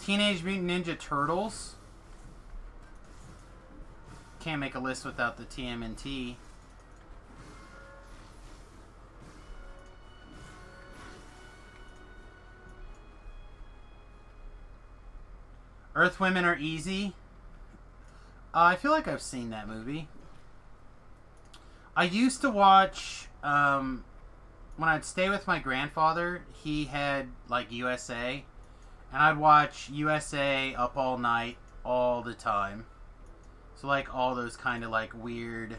Teenage Mutant Ninja Turtles. Can't make a list without the TMNT. Earth Women Are Easy. I feel like I've seen that movie. I used to watch, when I'd stay with my grandfather, he had, like, USA. And I'd watch USA Up All Night all the time. So, like, all those kind of, like, weird...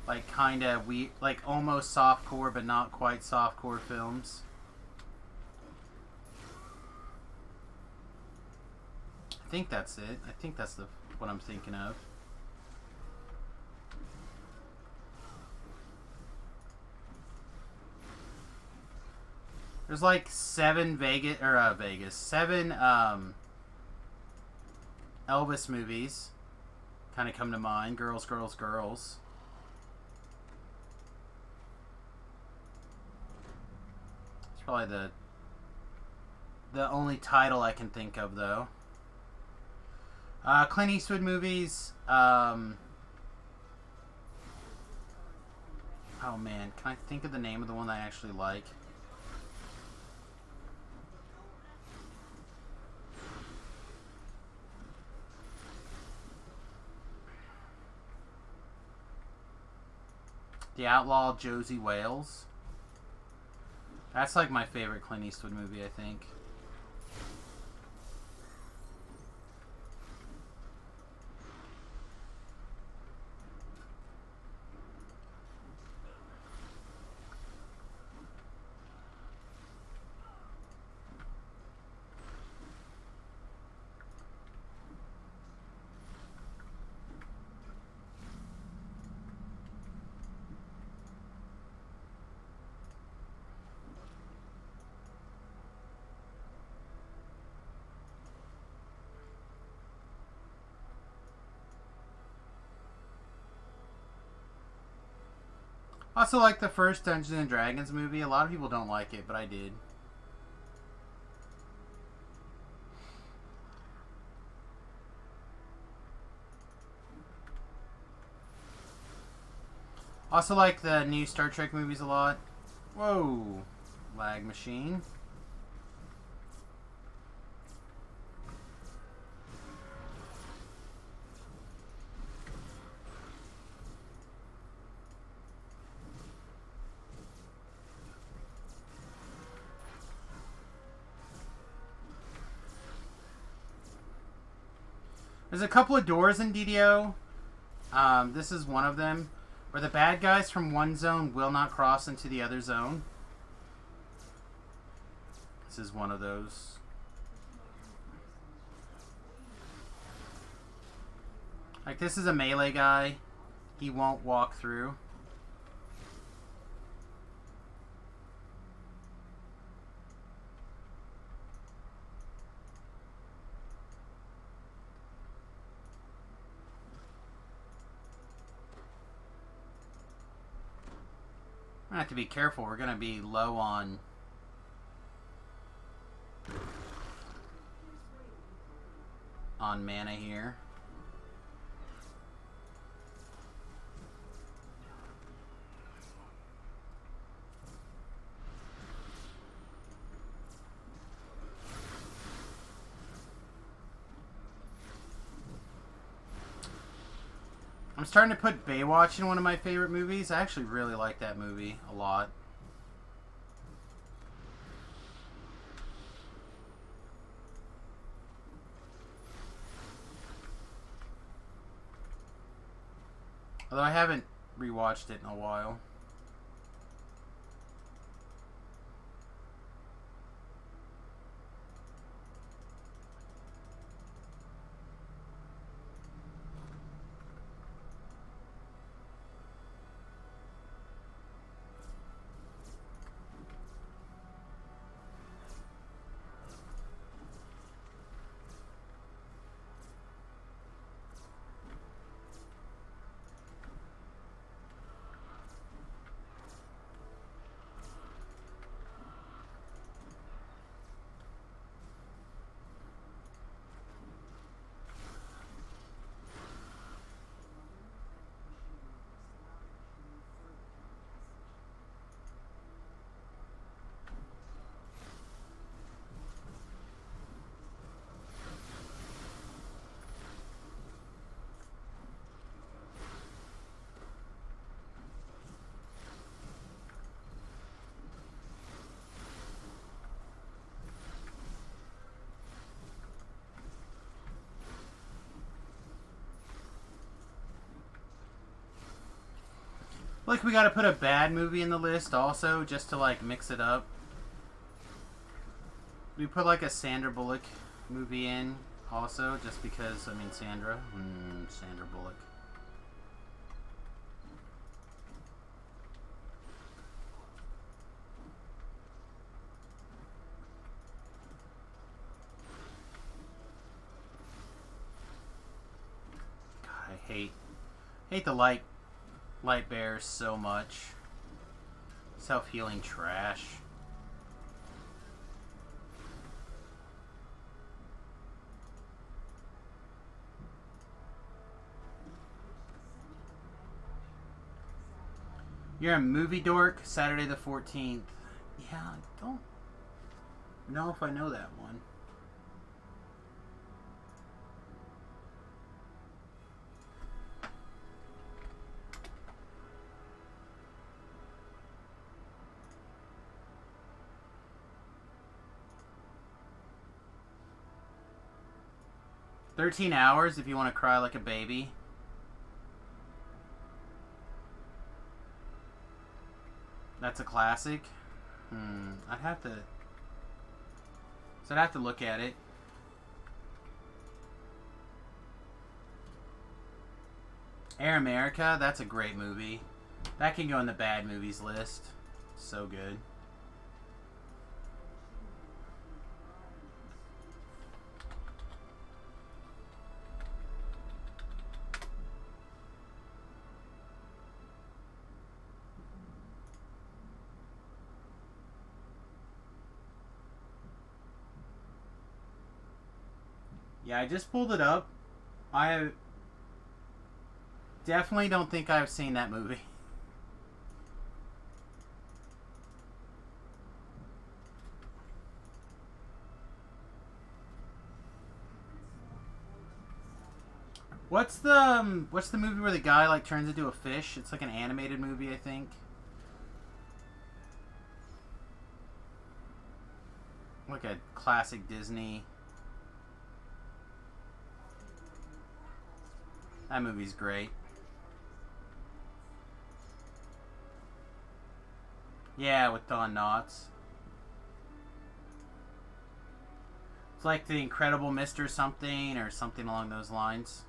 Like, kind of weird... Like, almost softcore, but not quite softcore films. I think that's it. I think that's what I'm thinking of. There's like 7 7 Elvis movies kind of come to mind. Girls, Girls, Girls. It's probably the only title I can think of, though. Clint Eastwood movies. Oh man, can I think of the name of the one that I actually like? The Outlaw Josie Wales. That's like my favorite Clint Eastwood movie, I think. Also like the first Dungeons and Dragons movie. A lot of people don't like it, but I did. Also like the new Star Trek movies a lot. Whoa. Lag machine. There's a couple of doors in DDO. This is one of them, where the bad guys from one zone will not cross into the other zone. This is one of those. Like, this is a melee guy. He won't walk through. I have to be careful. We're going to be low on mana here. I'm starting to put Baywatch in one of my favorite movies. I actually really like that movie a lot. Although I haven't rewatched it in a while. Like, we gotta put a bad movie in the list also, just to, like, mix it up. We put, like, a Sandra Bullock movie in also, just because, I mean, Sandra Bullock. God, I hate the light bears so much. Self-healing trash. You're a movie dork, Saturday the 14th. Yeah, I don't know if I know that one. $13 if you want to cry like a baby. That's a classic. I'd have to look at it. Air America, that's a great movie. That can go in the bad movies list. So good. Yeah, I just pulled it up. I definitely don't think I've seen that movie. What's the movie where the guy like turns into a fish? It's like an animated movie, I think. Like a classic Disney. That movie's great. Yeah, with Don Knotts. It's like The Incredible Mr. Something or something along those lines.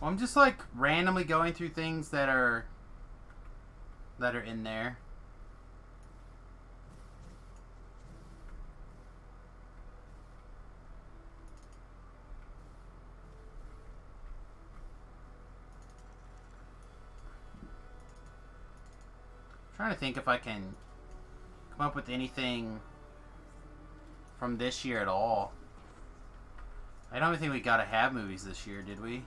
Well, I'm just like randomly going through things that are in there. I'm trying to think if I can come up with anything from this year at all. I don't think we got to have movies this year, did we?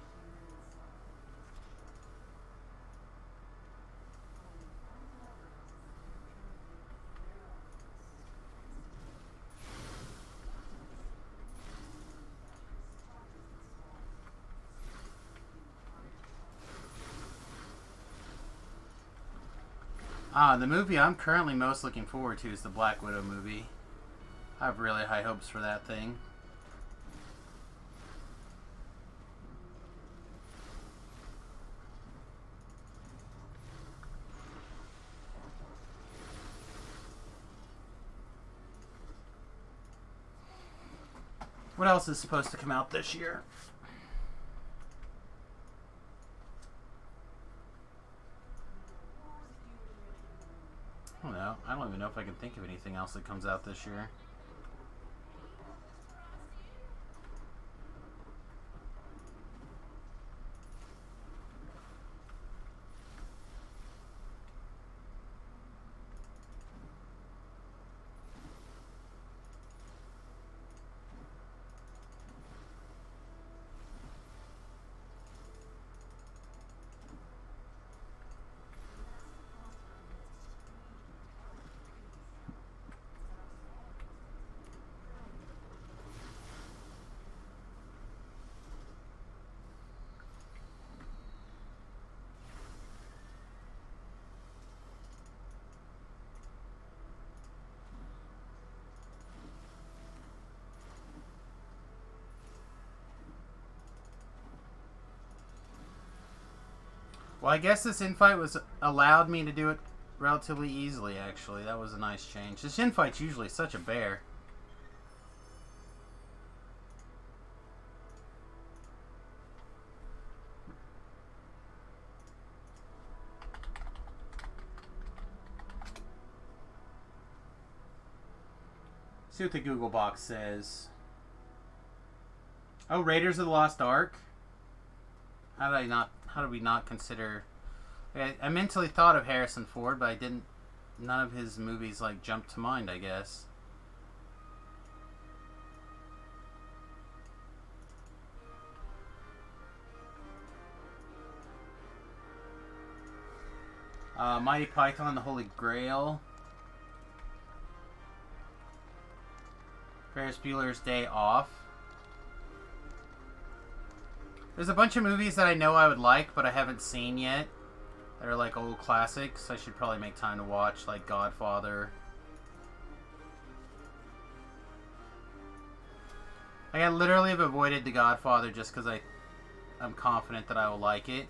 The movie I'm currently most looking forward to is the Black Widow movie. I have really high hopes for that thing. What else is supposed to come out this year? I don't know. I don't even know if I can think of anything else that comes out this year. Well, I guess this infight was allowed me to do it relatively easily, actually. That was a nice change. This infight's usually such a bear. See what the Google box says. Oh, Raiders of the Lost Ark. How did we not consider? I mentally thought of Harrison Ford, but I didn't. None of his movies like jumped to mind, I guess. Mighty Python, The Holy Grail. Ferris Bueller's Day Off. There's a bunch of movies that I know I would like, but I haven't seen yet. That are like old classics. I should probably make time to watch, like Godfather. I literally have avoided The Godfather just because I'm confident that I will like it.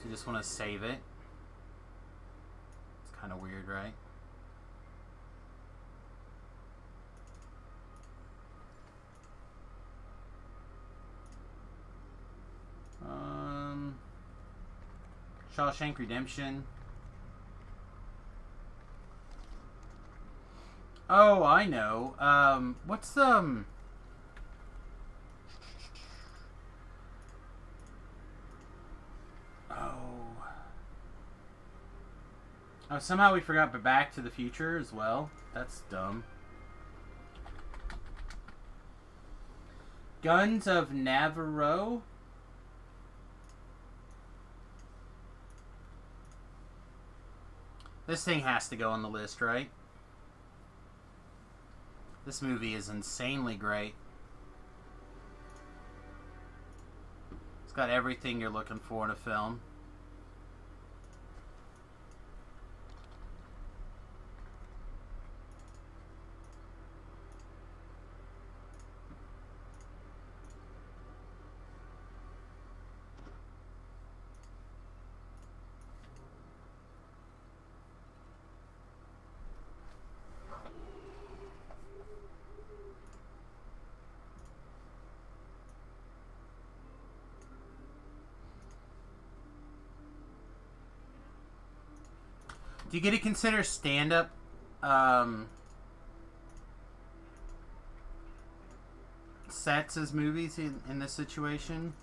So I just want to save it. It's kind of weird, right? Shawshank Redemption. Oh, I know. What's Oh, somehow we forgot Back to the Future as well. That's dumb. Guns of Navarro. This thing has to go on the list, right? This movie is insanely great. It's got everything you're looking for in a film. Do you get to consider stand-up sets as movies in this situation?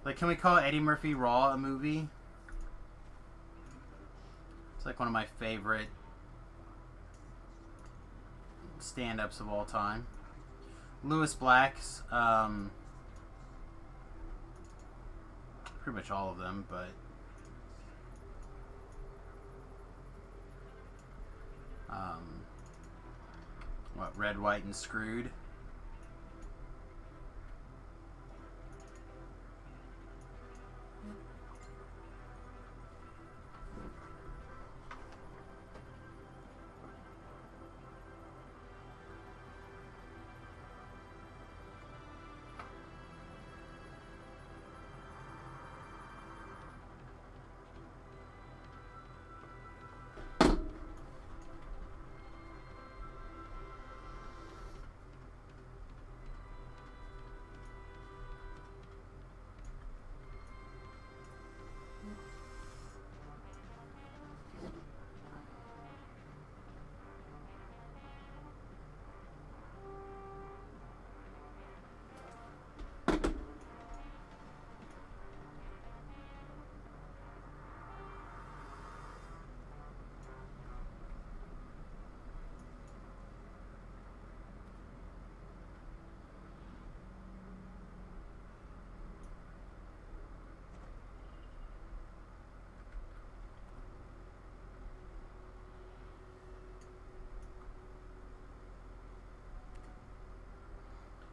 Like, can we call Eddie Murphy Raw a movie? It's like one of my favorite stand-ups of all time. Lewis Black's, pretty much all of them, but what, Red, White, and Screwed?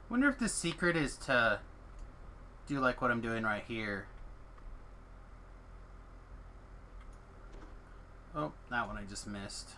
Wonder if the secret is to do like what I'm doing right here. Oh, that one I just missed.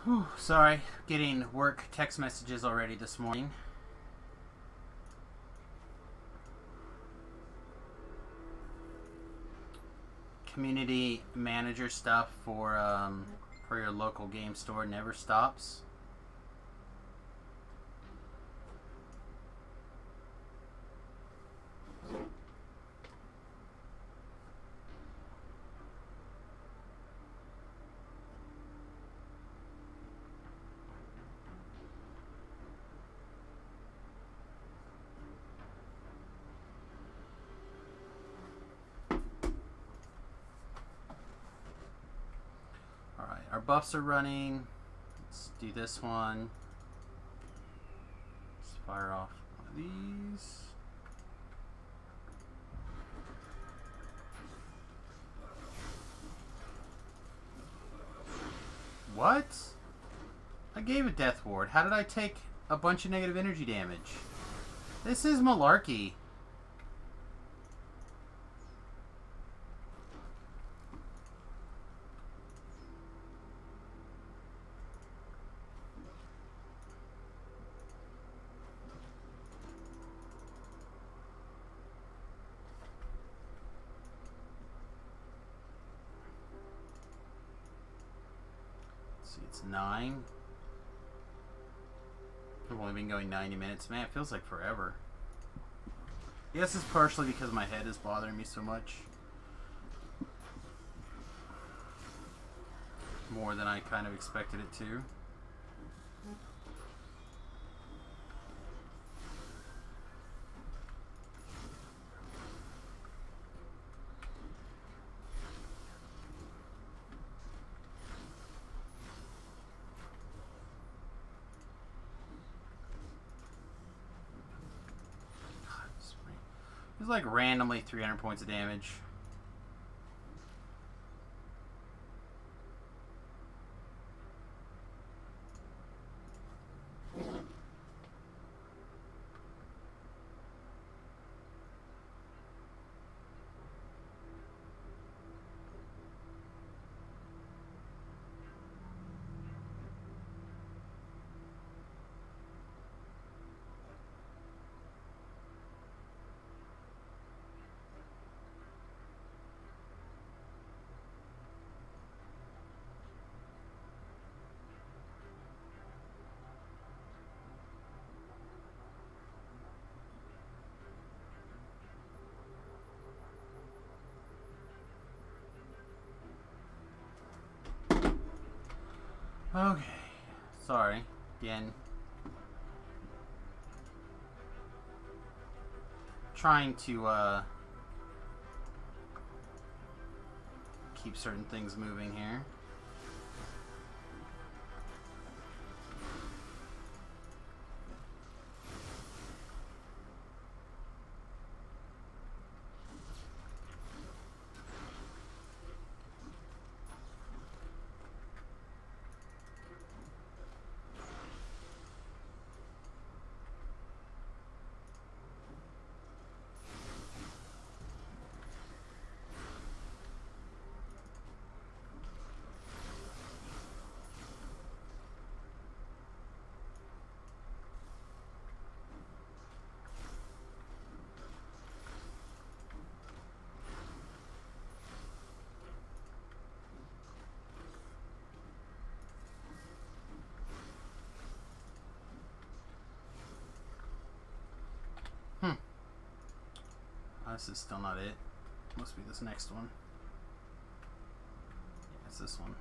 Whew, sorry, getting work text messages already this morning. Community manager stuff for your local game store never stops. Our buffs are running. Let's do this one. Let's fire off one of these. What? I gave a death ward. How did I take a bunch of negative energy damage? This is malarkey. See, it's 9. I've only been going 90 minutes. Man, it feels like forever. I guess it's partially because my head is bothering me so much. More than I kind of expected it to. It's like randomly 300 points of damage. Okay. Sorry. Again. Trying to keep certain things moving here. This is still not it. Must be this next one. Yeah, it's this one.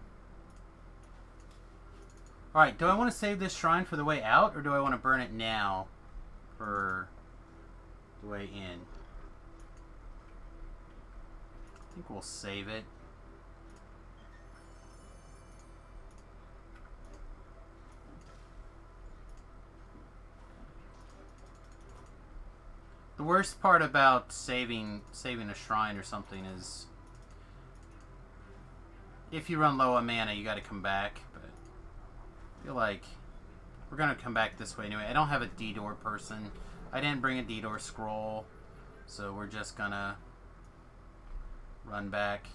Alright, do I want to save this shrine for the way out, or do I want to burn it now for the way in? I think we'll save it. The worst part about saving a shrine or something is if you run low on mana, you got to come back. But I feel like we're gonna come back this way anyway. I don't have a D-door person. I didn't bring a D-door scroll, so we're just gonna run back.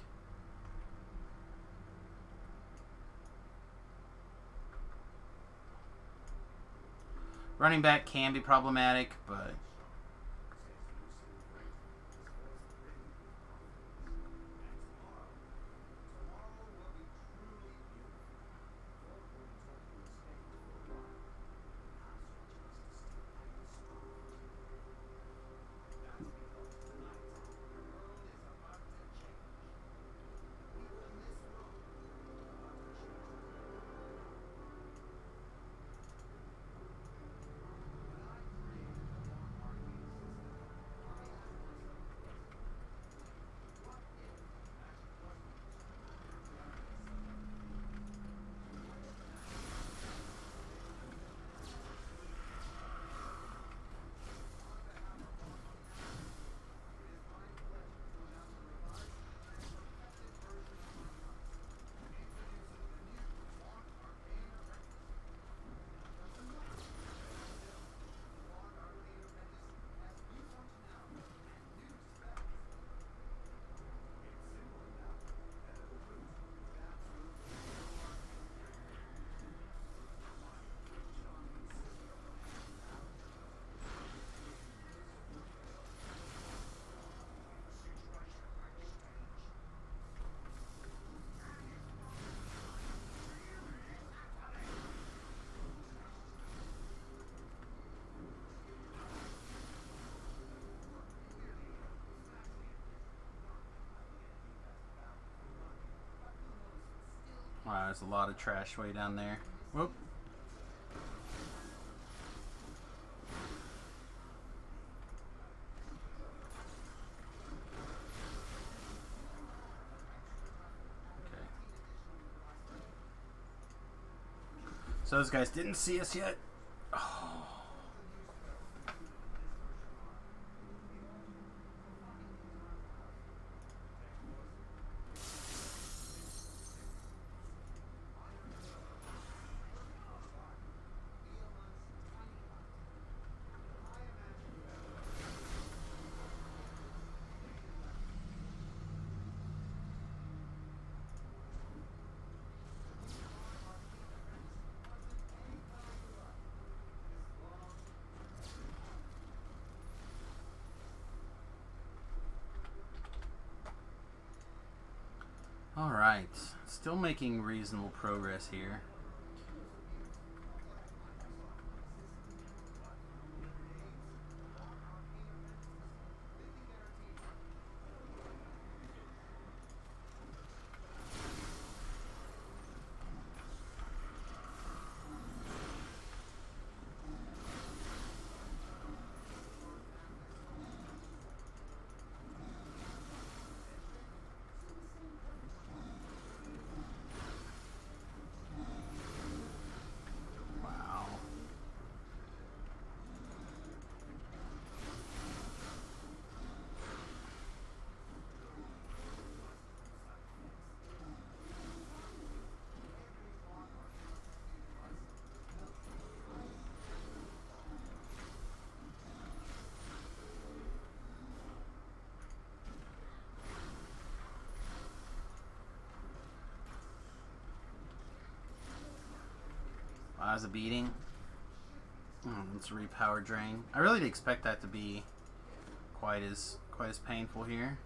Running back can be problematic, but there's a lot of trash way down there. Whoop. Okay. So those guys didn't see us yet. Oh. Alright, still making reasonable progress here. That was a beating. It's a repower drain. I really didn't expect that to be quite as painful here.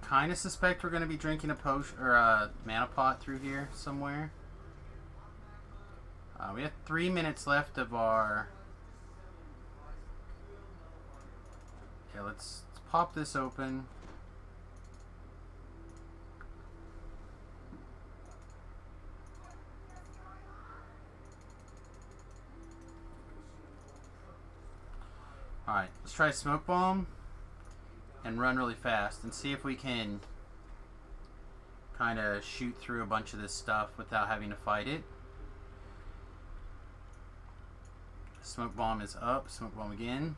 Kind of suspect we're going to be drinking a potion or a mana pot through here somewhere. We have 3 minutes left of our. Okay, let's pop this open. Alright, let's try Smoke Bomb and run really fast and see if we can kind of shoot through a bunch of this stuff without having to fight it. Smoke Bomb is up. Smoke Bomb again.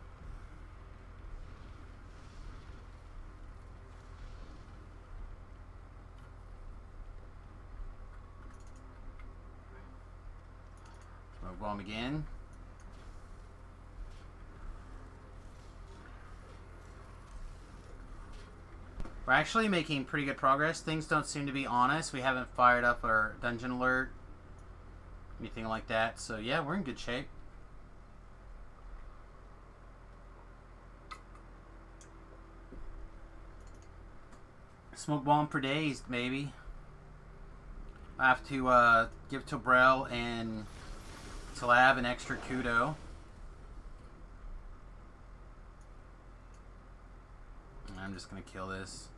Smoke Bomb again. We're actually making pretty good progress. Things don't seem to be on us. We haven't fired up our dungeon alert, anything like that. So yeah, we're in good shape. Smoke Bomb for days, maybe. I have to give Tobrel and Talab an extra kudo. I'm just gonna kill this.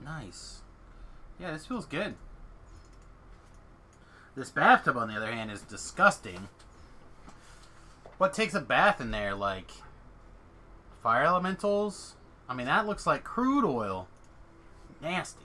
Nice. Yeah, this feels good. This bathtub, on the other hand, is disgusting. What takes a bath in there? Like fire elementals? I mean, that looks like crude oil. Nasty.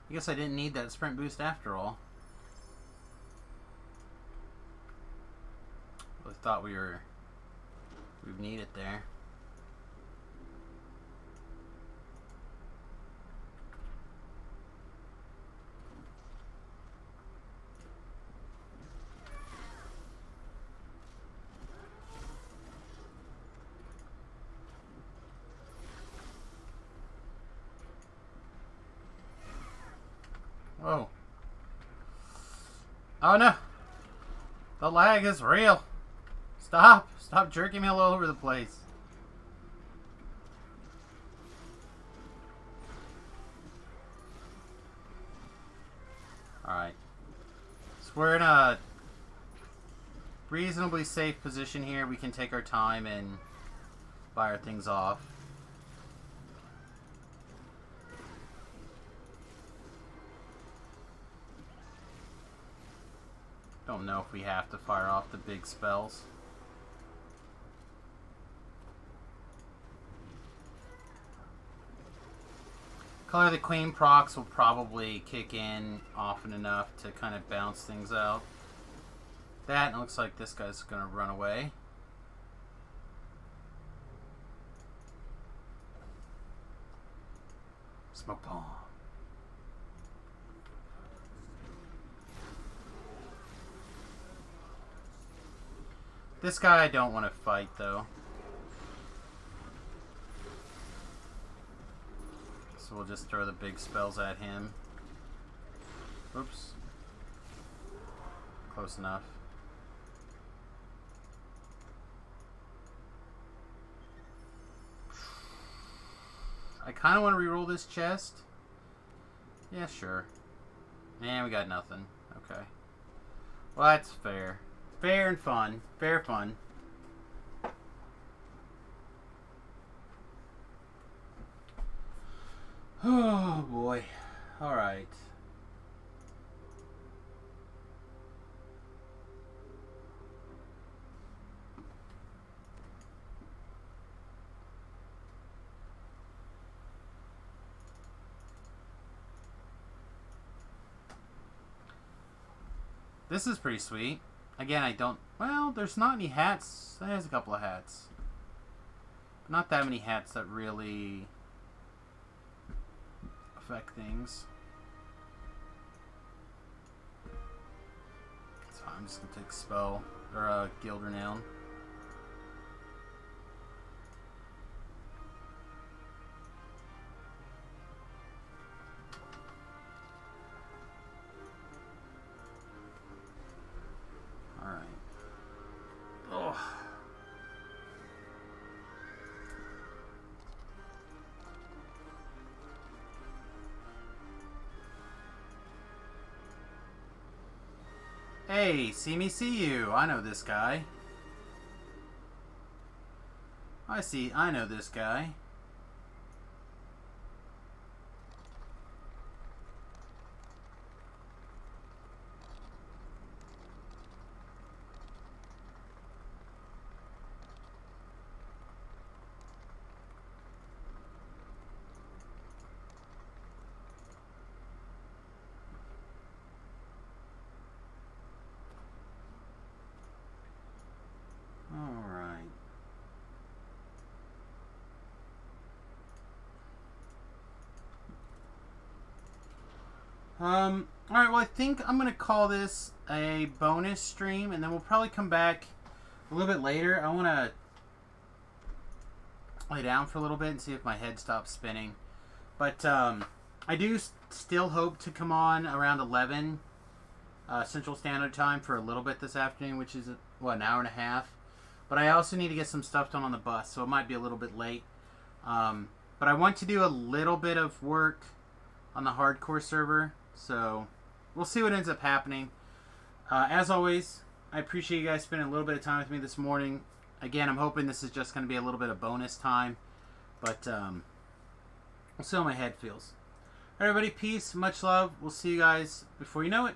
I guess I didn't need that sprint boost after all. I thought we'd need it there. Whoa. Oh no! The lag is real! Stop! Stop jerking me all over the place. Alright. So we're in a reasonably safe position here. We can take our time and fire things off. Don't know if we have to fire off the big spells. Color the Queen procs will probably kick in often enough to kind of bounce things out. That, and it looks like this guy's going to run away. Smoke bomb. This guy I don't want to fight, though. So we'll just throw the big spells at him. Oops. Close enough. I kind of want to reroll this chest. Yeah, sure. And we got nothing. Okay. Well, that's fair. Fair and fun. Fair fun. Oh, boy. Alright. This is pretty sweet. Again, I don't... Well, there's not any hats. There's a couple of hats. Not that many hats that really affect things. So I'm just going to take spell, or a guild renown. Hey, see me, see you. I know this guy. I know this guy. Alright, well, I think I'm going to call this a bonus stream, and then we'll probably come back a little bit later. I want to lay down for a little bit and see if my head stops spinning. But I do still hope to come on around 11 Central Standard Time for a little bit this afternoon, which is, what, an hour and a half. But I also need to get some stuff done on the bus, so it might be a little bit late. But I want to do a little bit of work on the hardcore server, so we'll see what ends up happening. As always, I appreciate you guys spending a little bit of time with me this morning. Again, I'm hoping this is just going to be a little bit of bonus time, but we'll see how my head feels. Everybody, peace, much love. We'll see you guys before you know it.